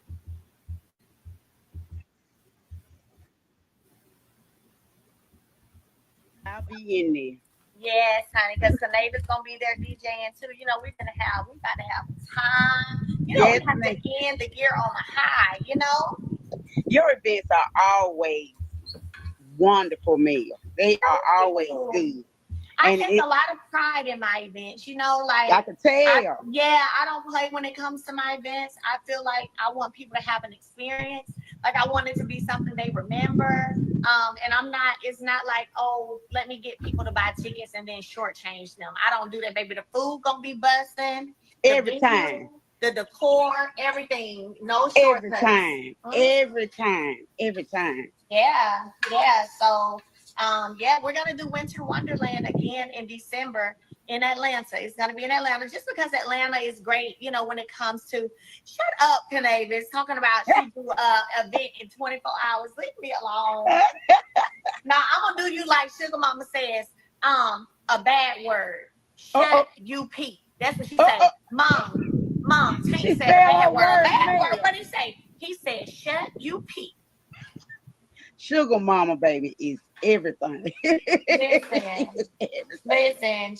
I'll be in there. Yes, honey, because Kaneva's gonna be there DJing too. You know, we about to have time. You know, Yes, we have ma'am. to end the year on a high, you know? Your events are always wonderful, Mel. They are always Thank you. good. I And take it, a lot of pride in my events, you know, I like can tell. I don't play when it comes to my events. I feel like I want people to have an experience. Like I want it to be something they remember. And it's not like, oh, let me get people to buy tickets and then shortchange them. I don't do that, baby. The food gonna be busting. Every time. The decor, everything. No Every shortcuts. time. Mhm. Every time. Every time. Yeah. So we're gonna do Winter Wonderland again in December in Atlanta. It's gonna be in Atlanta just because Atlanta is great, you know, when it comes to shut up, Canavis, talking about she do event in 24 hours. Leave me alone. Now I'm gonna do you like Sugar Mama says, a bad word. Shut you P. That's what she said. Mom, Tank said a bad word. A bad word. What did he say? He said, shut you P. Sugar Mama, baby, is everything. Listen,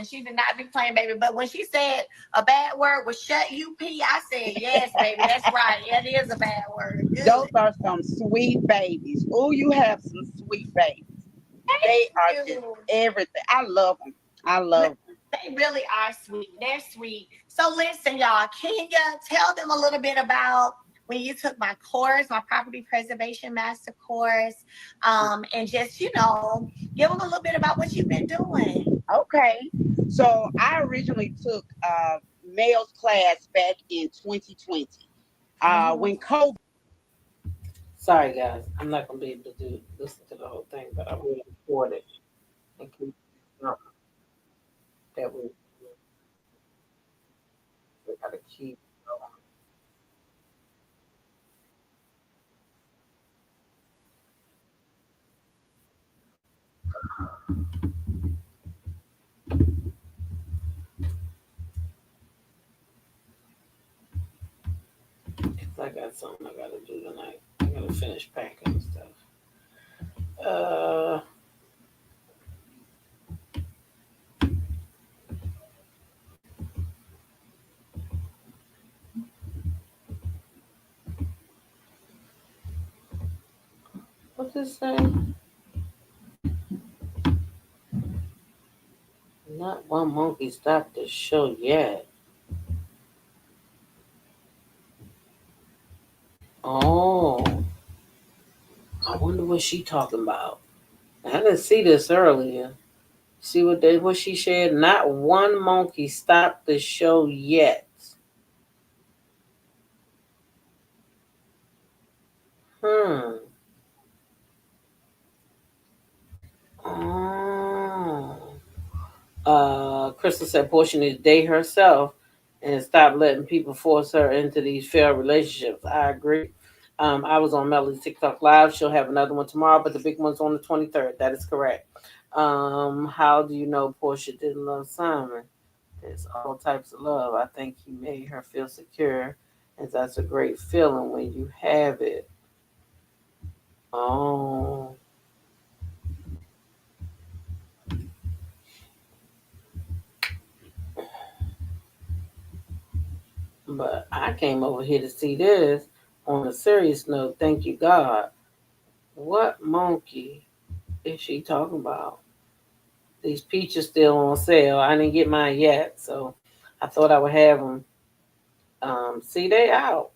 she did not be playing, baby. But when she said a bad word was shut you P, I said, yes, baby, that's right. It is a bad word. Good. Those are some sweet babies. Oh, you have some sweet babies. They are just everything. I love them. I love them. They really are sweet. They're sweet. So listen, y'all, can you tell them a little bit about when you took my course, my property preservation master course, and just, you know, give them a little bit about what you've been doing. Okay. So I originally took Mel's class back in 2020. When COVID. Sorry, guys. I'm not going to be able to listen to the whole thing, but I will record it and keep that we got to keep. I got something I gotta do tonight. I gotta finish packing and stuff. What's this saying? Not one monkey stopped the show yet. Oh, I wonder what she talking about. I didn't see this earlier. See what she said? Not one monkey stopped the show yet. Hmm. Oh. Crystal said Portia needs to date herself and stop letting people force her into these failed relationships. I agree. I was on Melody's TikTok Live. She'll have another one tomorrow, but the big one's on the 23rd. That is correct. How do you know Portia didn't love Simon? There's all types of love. I think he made her feel secure, and that's a great feeling when you have it. Oh. But I came over here to see this on a serious note. Thank you, God. What monkey is she talking about? These peaches still on sale. I didn't get mine yet, so I thought I would have them. See, they out.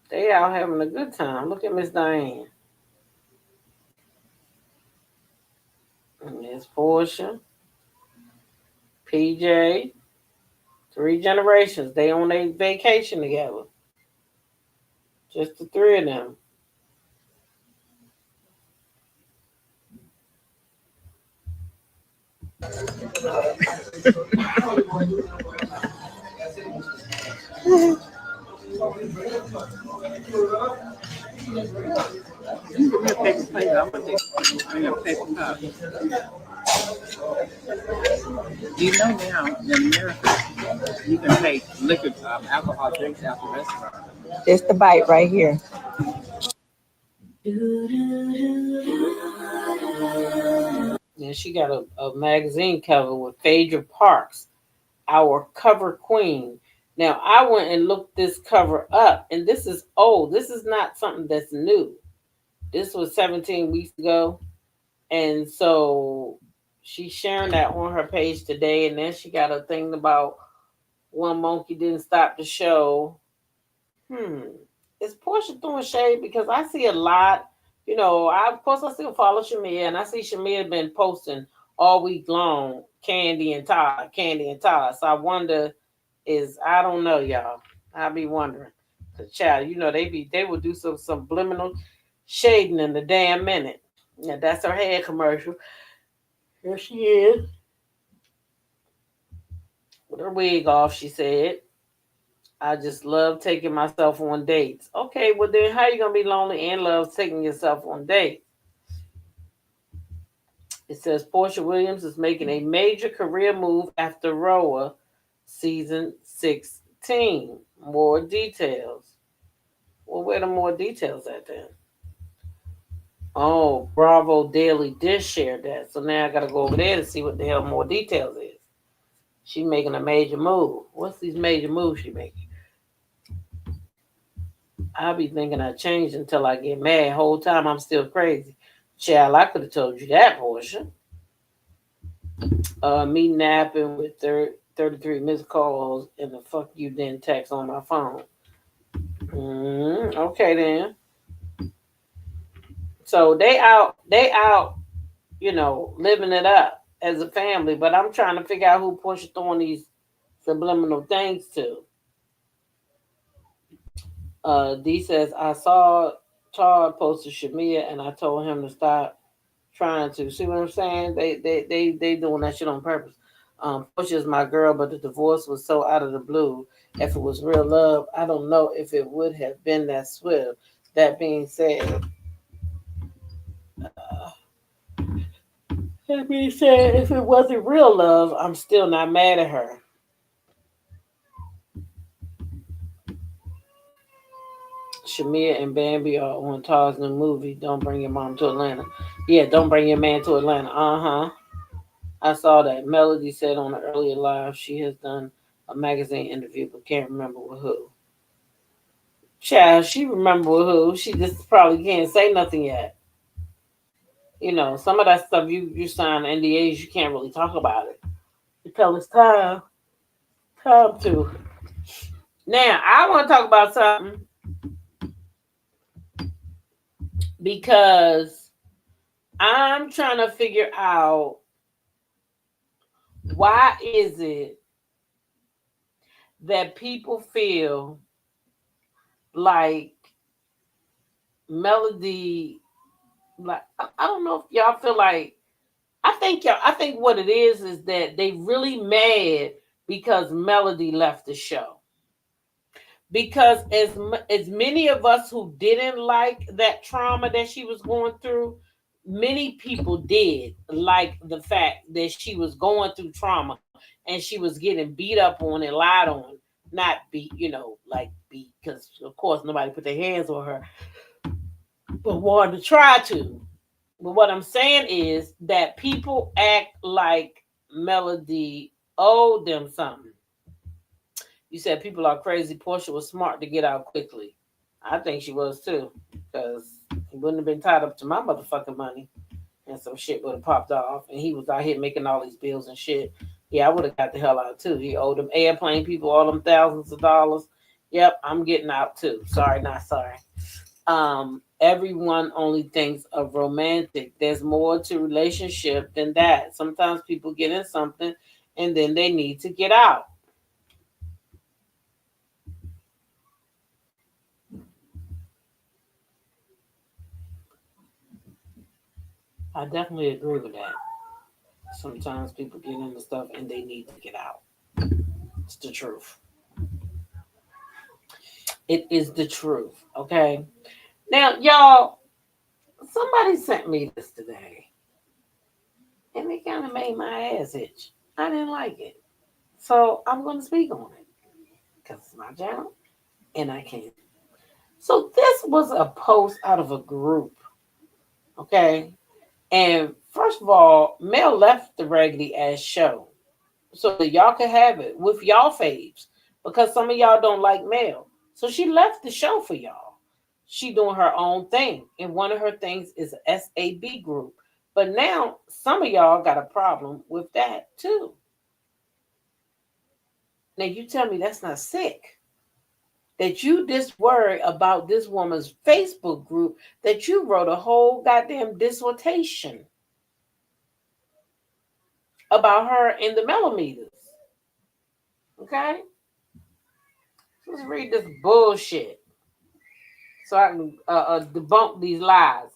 They out having a good time. Look at Miss Diane. And Miss Portia, PJ, three generations. They on a vacation together. Just the three of them. Paper plate. I'm gonna bring a paper cup. You know now in America you can take liquor, alcohol drinks out the restaurant. It's the bite right here. And she got a magazine cover with Phaedra Parks, our cover queen. Now I went and looked this cover up, and this is old. This is not something that's new. This was 17 weeks ago, and so she's sharing that on her page today. And then she got a thing about one monkey didn't stop the show. Is Porsha throwing shade? Because I see a lot. Of course I still follow Shamia, and I see Shamia been posting all week long Candy and Todd, Candy and Todd. So I wonder, I don't know, y'all. I be wondering. Cause child, they will do some subliminal shading in the damn minute. Yeah, that's her hair commercial. Here she is with her wig off. She said, I just love taking myself on dates. Okay, well then how you gonna be lonely and love taking yourself on dates? It says Porsha Williams is making a major career move after Roa season 16. More details. Well, where the more details at then? Oh, Bravo Daily did share that. So now I gotta go over there to see what the hell more details is. She making a major move. What's these major moves she making? I'll be thinking I changed until I get mad. Whole time I'm still crazy. Child, I could have told you that portion. Me napping with 33 missed calls and the fuck you then text on my phone. Okay then. So they out, living it up as a family. But I'm trying to figure out who Porsha throwing these subliminal things to. D says, I saw Todd post to Shamia and I told him to stop trying to. See what I'm saying? They doing that shit on purpose. Portia's my girl, but the divorce was so out of the blue. If it was real love, I don't know if it would have been that swift. That being said, if it wasn't real love, I'm still not mad at her. Shamia and Bambi are on Todd's new movie, Don't Bring Your Mom to Atlanta. Yeah, Don't Bring Your Man to Atlanta. I saw that. Melody said on an earlier live she has done a magazine interview, but can't remember with who. Child, she remember with who. She just probably can't say nothing yet. Some of that stuff you sign NDAs, you can't really talk about it until it's time to. Now, I want to talk about something because I'm trying to figure out why is it that people feel like Melody, like I don't know if y'all feel like, I think what it is that they really mad because Melody left the show. Because as many of us who didn't like that trauma that she was going through, many people did like the fact that she was going through trauma and she was getting beat up on and lied on. Not beat, beat, because of course nobody put their hands on her, but wanted to try to. But what I'm saying is that people act like Melody owed them something. You said people are crazy. Porsha was smart to get out quickly. I think she was too, because he wouldn't have been tied up to my motherfucking money, and some shit would have popped off. And he was out here making all these bills and shit. Yeah, I would have got the hell out too. He owed them airplane people all them thousands of dollars. Yep, I'm getting out too. Sorry, not sorry. Everyone only thinks of romantic. There's more to relationship than that. Sometimes people get in something and then they need to get out. I definitely agree with that. Sometimes people get into stuff and they need to get out. It's the truth. It is the truth. Okay. Now, y'all, somebody sent me this today, and it kind of made my ass itch. I didn't like it, so I'm going to speak on it because it's my channel, and I can. So this was a post out of a group. Okay. And first of all, Mel left the Raggedy Ass show so that y'all could have it with y'all faves because some of y'all don't like Mel. So she left the show for y'all. She doing her own thing. And one of her things is a SAB group. But now some of y'all got a problem with that too. Now you tell me that's not sick. That you just worry about this woman's Facebook group that you wrote a whole goddamn dissertation about her in the millimeters. Okay? Let's read this bullshit so I can debunk these lies.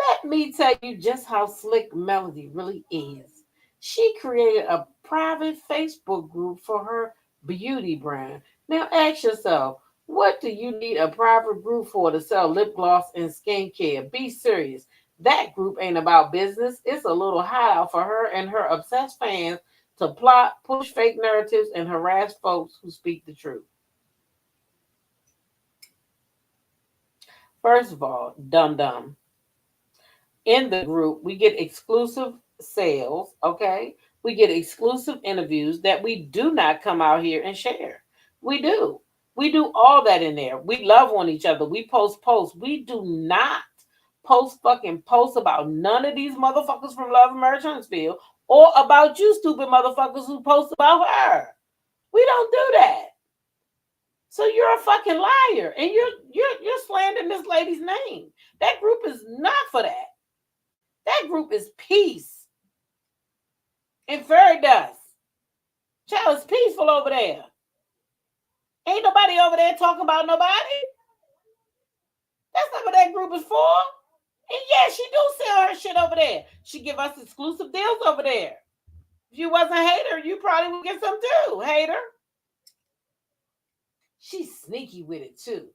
Let me tell you just how slick Melody really is. She created a private Facebook group for her beauty brand. Now ask yourself, what do you need a private group for to sell lip gloss and skincare? Be serious. That group ain't about business. It's a little hideout for her and her obsessed fans to plot, push fake narratives, and harass folks who speak the truth. First of all, dum. In the group, we get exclusive sales, okay? We get exclusive interviews that we do not come out here and share. We do. We do all that in there. We love on each other. We post posts. We do not post fucking posts about none of these motherfuckers from Love and Marriage Huntsville or about you stupid motherfuckers who post about her. We don't do that. So you're a fucking liar, and you're slandering this lady's name. That group is not for that. That group is peace and fairy dust. Child, it's peaceful over there. Ain't nobody over there talking about nobody. That's not what that group is for. And yeah, she do sell her shit over there. She give us exclusive deals over there. If you wasn't a hater, you probably would get some too, hater. She's sneaky with it too.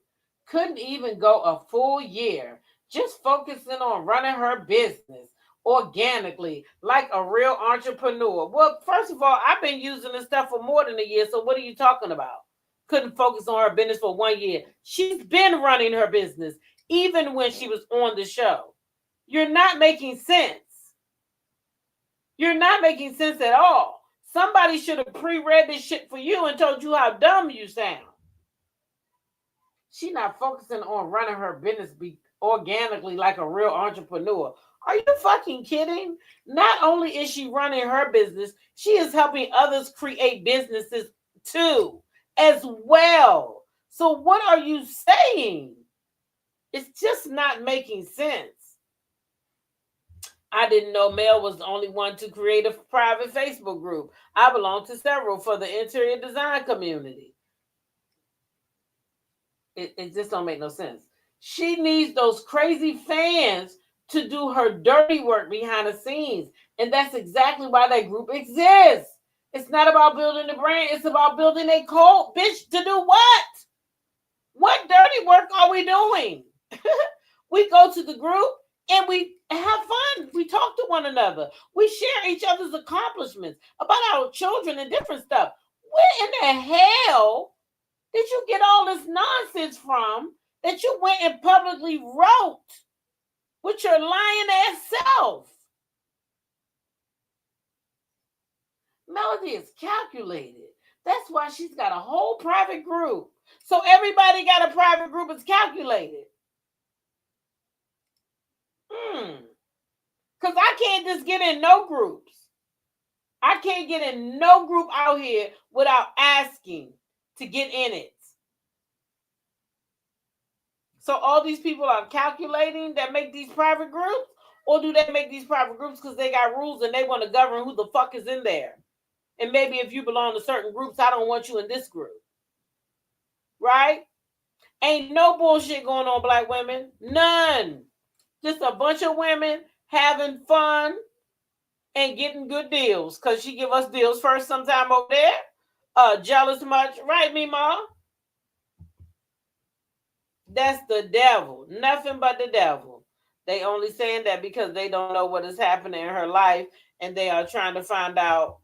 Couldn't even go a full year just focusing on running her business organically like a real entrepreneur. Well, first of all, I've been using this stuff for more than a year, so what are you talking about? Couldn't focus on her business for 1 year. She's been running her business even when she was on the show. You're not making sense. You're not making sense at all. Somebody should have pre-read this shit for you and told you how dumb you sound. She's not focusing on running her business organically like a real entrepreneur. Are you fucking kidding? Not only is she running her business, she is helping others create businesses too, as well. So what are you saying? It's just not making sense. I didn't know Mel was the only one to create a private Facebook group. I belong to several for the interior design community. It just don't make no sense. She needs those crazy fans to do her dirty work behind the scenes. And that's exactly why that group exists. It's not about building the brand. It's about building a cult. Bitch, to do what? What dirty work are we doing? We go to the group and we have fun. We talk to one another. We share each other's accomplishments about our children and different stuff. Where in the hell did you get all this nonsense from that you went and publicly wrote with your lying ass self? Melody is calculated. That's why she's got a whole private group. So everybody got a private group. It's calculated. Because I can't just get in no groups. I can't get in no group out here without asking to get in it. So all these people are calculating that make these private groups, or do they make these private groups because they got rules and they want to govern who the fuck is in there? And maybe if you belong to certain groups, I don't want you in this group. Right? Ain't no bullshit going on, black women. None. Just a bunch of women having fun and getting good deals because she give us deals first sometime over there. Jealous much, right, Mima? That's the devil. Nothing but the devil. They only saying that because they don't know what is happening in her life and they are trying to find out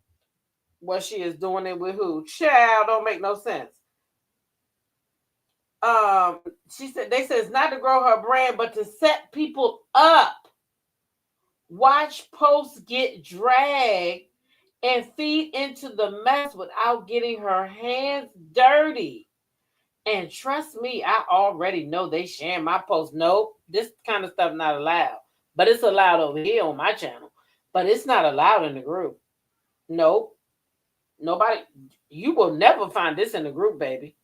what she is doing it with who. Child, don't make no sense. She said they said it's not to grow her brand, but to set people up. Watch posts get dragged and feed into the mess without getting her hands dirty. And trust me, I already know they sharing my posts. Nope, this kind of stuff not allowed. But it's allowed over here on my channel. But it's not allowed in the group. Nope. Nobody, you will never find this in the group, baby.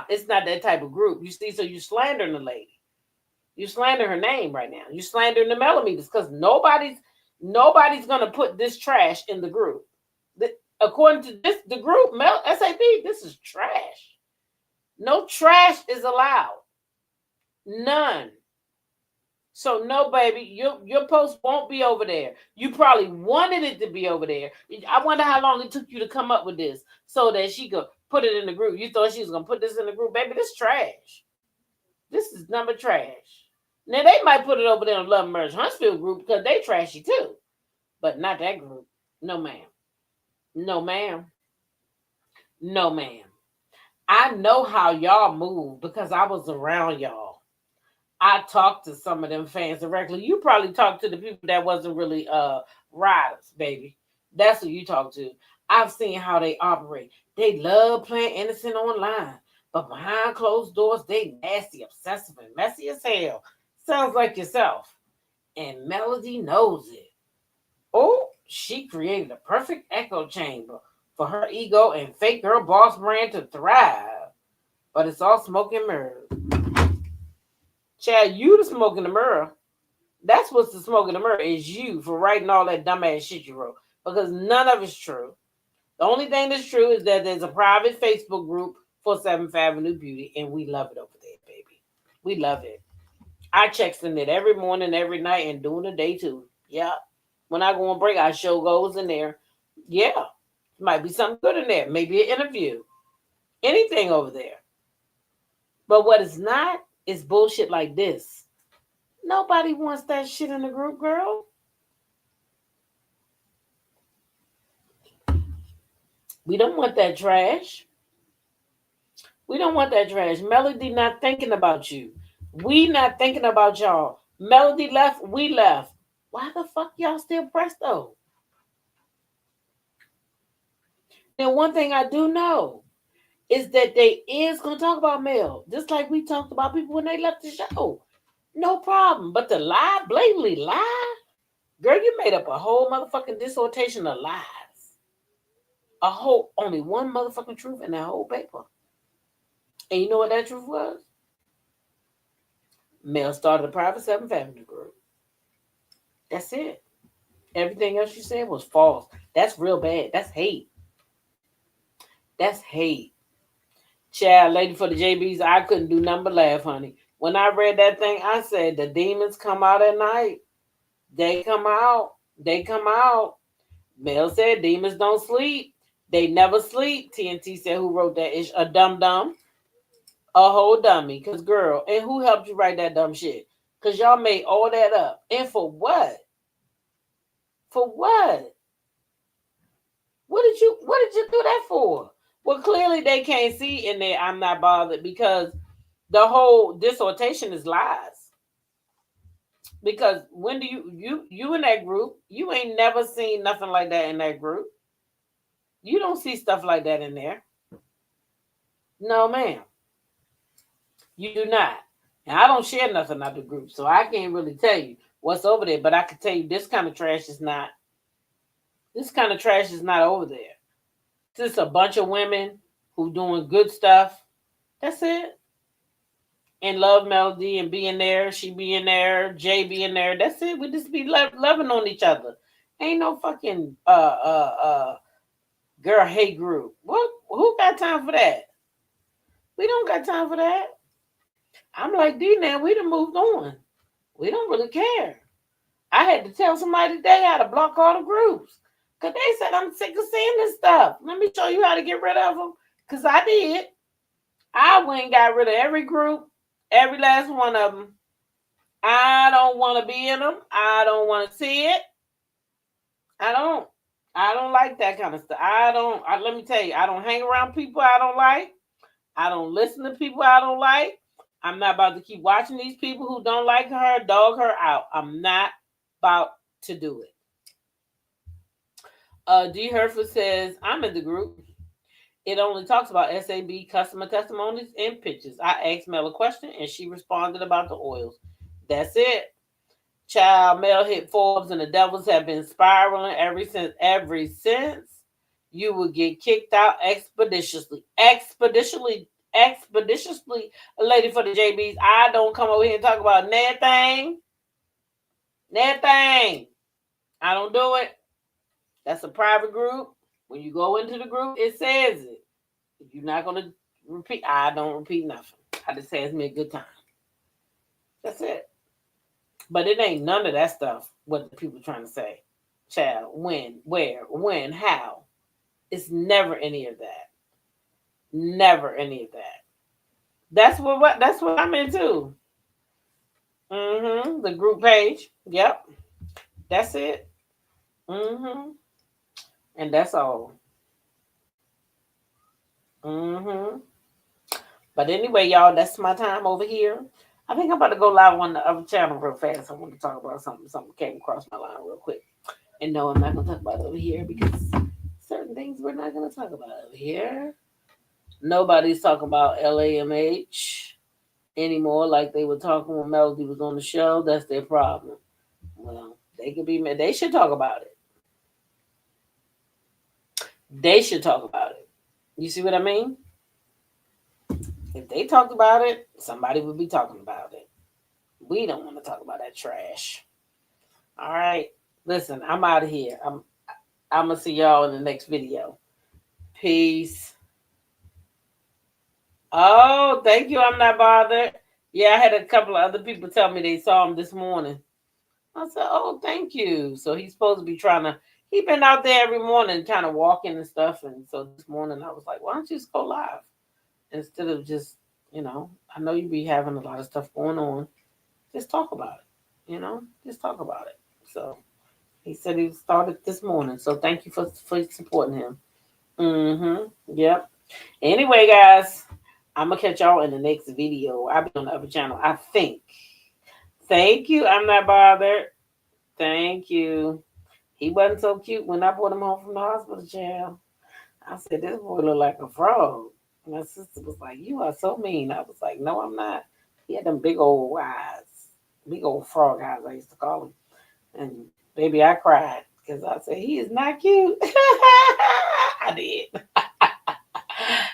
It's not that type of group. You see, so you slandering the lady. You slander her name right now. You slandering the millimeters because nobody's gonna put this trash in the group. According to the group, SAB, this is trash. No trash is allowed. None. So no, baby, your post won't be over there. You probably wanted it to be over there. I wonder how long it took you to come up with this so that she could put it in the group. You thought she was gonna put this in the group, baby? This trash. This is number trash. Now they might put it over there in Love Merge Huntsville group because they trashy too, but not that group. No, ma'am. No, ma'am. No, ma'am. I know how y'all move because I was around y'all. I talked to some of them fans directly. You probably talked to the people that wasn't really riders, baby. That's who you talk to. I've seen how they operate. They love playing innocent online, but behind closed doors, they nasty, obsessive, and messy as hell. Sounds like yourself. And Melody knows it. Oh, she created a perfect echo chamber for her ego and fake girl boss brand to thrive. But it's all smoke and mirrors. Chad, you the smoke in the mirror. That's what's the smoke in the mirror is you for writing all that dumbass shit you wrote. Because none of it's true. The only thing that's true is that there's a private Facebook group for 7th Avenue Beauty, and we love it over there, baby. We love it. I checks in it every morning, every night, and during the day too. Yeah. When I go on break, I show goes in there. Yeah. Might be something good in there. Maybe an interview. Anything over there. But what it's not is bullshit like this. Nobody wants that shit in the group, girl. We don't want that trash. We don't want that trash. Melody not thinking about you. We not thinking about y'all. Melody left, we left. Why the fuck y'all still pressed though? Now, one thing I do know is that they is going to talk about Mel, just like we talked about people when they left the show. No problem. But to lie, blatantly lie, girl, you made up a whole motherfucking dissertation of lies. Only one motherfucking truth in that whole paper. And you know what that truth was? Mel started a private 7th Avenue group. That's it. Everything else you said was false. That's real bad. That's hate. That's hate. Child, lady for the JBs, I couldn't do nothing but laugh, honey. When I read that thing, I said, the demons come out at night. They come out. They come out. Mel said, demons don't sleep. They never sleep. TNT said, who wrote that? Is a dum-dum. A whole dummy. Because, girl, and who helped you write that dumb shit? Because y'all made all that up. And for what? For what? What did you do that for? Well, clearly they can't see in there, I'm not bothered, because the whole dissertation is lies. Because when do you in that group, you ain't never seen nothing like that in that group. You don't see stuff like that in there. No, ma'am. You do not. And I don't share nothing out the group, so I can't really tell you what's over there. But I can tell you this kind of trash is not. This kind of trash is not over there. It's just a bunch of women who doing good stuff. That's it. And love Melody and being there. She being there. Jay being there. That's it. We just be loving on each other. Ain't no fucking girl hate group. What? Who got time for that? We don't got time for that. I'm like D now. We done moved on. We don't really care. I had to tell somebody today how to block all the groups. Because they said I'm sick of seeing this stuff. Let me show you how to get rid of them. Because I did. I went and got rid of every group, every last one of them. I don't want to be in them. I don't want to see it. I don't like that kind of stuff. Let me tell you, I don't hang around people I don't like. I don't listen to people I don't like. I'm not about to keep watching these people who don't like her, dog her out. I'm not about to do it. D. Herford says, I'm in the group. It only talks about SAB, customer testimonies, and pictures. I asked Mel a question, and she responded about the oils. That's it. Child, Mel hit Forbes, and the Devils have been spiraling ever since. You will get kicked out expeditiously. Expeditiously, a lady for the JBs. I don't come over here and talk about nothing. Nothing. I don't do it. That's a private group. When you go into the group, it says it. You're not going to repeat. I don't repeat nothing. I just has me a good time. That's it. But it ain't none of that stuff, what the people trying to say. Child, when, where, when, how. It's never any of that. Never any of that. That's what I'm into. The group page. Yep. That's it. And that's all. But anyway, y'all, that's my time over here. I think I'm about to go live on the other channel real fast. I want to talk about something came across my line real quick. And no, I'm not going to talk about it over here because certain things we're not going to talk about over here. Nobody's talking about LAMH anymore like they were talking when Melody was on the show. That's their problem. Well, they should talk about it. They should talk about it. You see what I mean? If they talked about it, somebody would be talking about it. We don't want to talk about that trash. All right. Listen, I'm out of here. I'm going to see y'all in the next video. Peace. Oh, thank you. I'm not bothered. Yeah, I had a couple of other people tell me they saw him this morning. I said, oh, thank you. So he's supposed to be he's been out there every morning kind of walking and stuff. And so this morning I was like, why don't you just go live? Instead of just, I know you be having a lot of stuff going on. Just talk about it, just talk about it. So he said he started this morning. So thank you for supporting him. Yep. Anyway, guys, I'm going to catch y'all in the next video. I'll be on the other channel, I think. Thank you. I'm not bothered. Thank you. He wasn't so cute when I brought him home from the hospital, child. I said, this boy look like a frog. My sister was like, you are so mean. I was like, no, I'm not. He had them big old eyes. Big old frog eyes, I used to call him. And baby, I cried because I said, he is not cute. I did.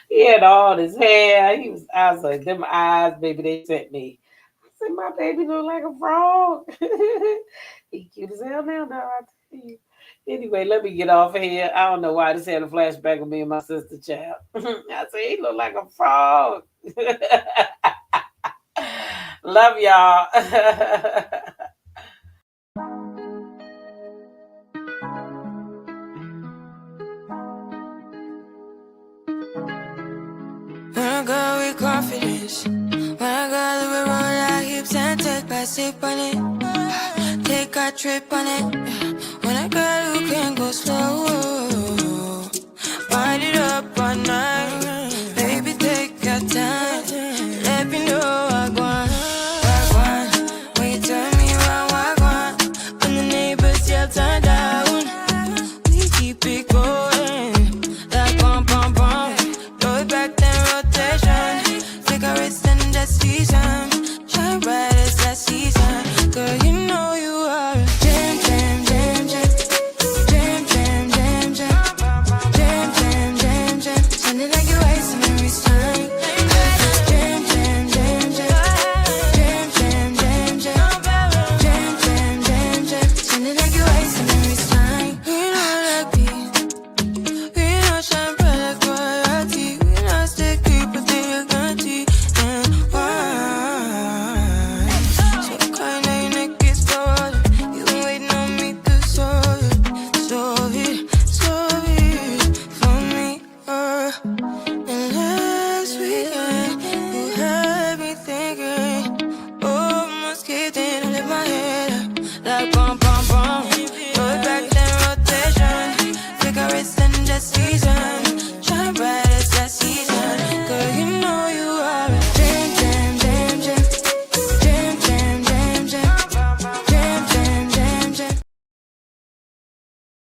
He had all his hair. I was like, them eyes, baby, they sent me. I said, my baby look like a frog. He cute as hell now, though, I tell you. Anyway, let me get off of here. I don't know why I just had a flashback of me and my sister, child. I said, he look like a frog. Love y'all. When I go with confidence, when I go live around our hips and take a sip on it, take a trip on it. When I go, you can go slow, wind it up all night. Baby, take your time, let me know what I want. When you tell me what I want, when the neighbors yell turn down, we keep it going, like bum bum bum. Throw it back then rotation, cigarettes and the season, shine bright as that season. Girl, you know you are a jam, jam, jam, jam, jam, jam, jam, jam. bum bum.